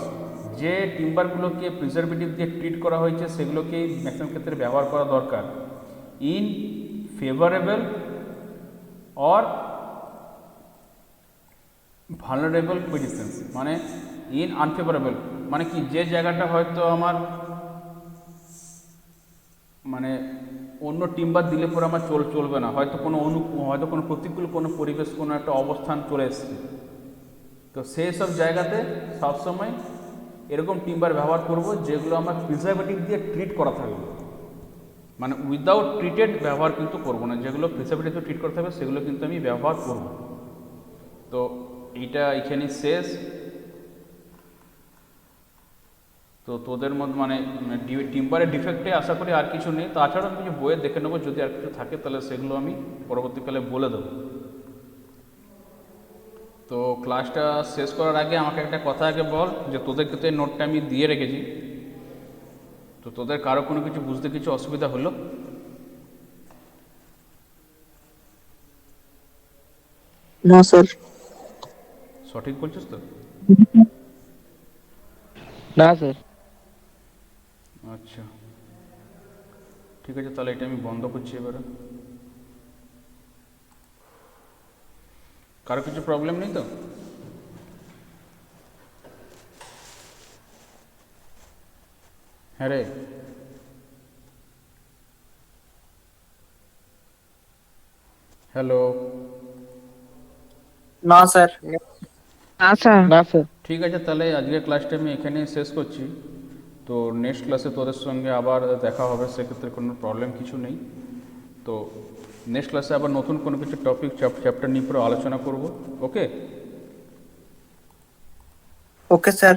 যে টিম্বারগুলোকে প্রিজারভেটিভ দিয়ে ট্রিট করা হয়েছে সেগুলোকে ম্যাক্সিমাম ক্ষেত্রে ব্যবহার করা দরকার। In favourable or vulnerable positions, মানে ইন আনফেভারেবল মানে কি, যে জায়গাটা হয়তো আমার মানে অন্য টিম্বার দিলে পরে আমার চলবে না, হয়তো কোনো প্রতিকূল কোনো পরিবেশ, কোনো একটা অবস্থান চলে এসছে, তো সেই সব জায়গাতে সবসময় এরকম টিম্বার ব্যবহার করব যেগুলো আমার প্রিজারভেটিভ দিয়ে ট্রিট করা থাকবে। মানে উইদাউট ট্রিটেড ব্যবহার কিন্তু করব না, যেগুলো প্রিজারভেটিভ দিয়ে ট্রিট করা থাকবে সেগুলো কিন্তু আমি ব্যবহার করব। তো এইটা এখানেই শেষ। তো তোদের মধ্যে মানে টিম্বারের ডিফেক্টে আশা করি আর কিছু নেই। তাছাড়া আমি কিছু বইয়ে দেখে নেবো, যদি আর কিছু থাকে তাহলে সেগুলো আমি পরবর্তীকালে বলে দেবো। তো ক্লাসটা শেষ করার আগে আমাকে একটা কথা আগে বল, যে তোদেরকে তো এই নোটটা আমি দিয়ে রেখেছি, তো তোদের কারো কোনো কিছু বুঝতে কিছু অসুবিধা হলো? না স্যার। সঠিক বলছিস তো? না স্যার। আচ্ছা ঠিক আছে, তাহলে এটা আমি বন্ধ করছি এবারে। কারো কিছু প্রবলেম নেই তো? হ্যাঁ রে, হ্যালো। না স্যার। না স্যার। না স্যার। ঠিক আছে, তাহলে আজকের ক্লাসটা আমি এখানেই শেষ করছি। তো নেক্সট ক্লাসে তোদের সঙ্গে আবার দেখা হবে, সেক্ষেত্রে কোনো প্রবলেম কিছু নেই। তো নেক্সট ক্লাসে আবার নতুন কোনো কিছু টপিক চ্যাপ্টার নিয়ে পরে আলোচনা করব। ওকে ওকে স্যার।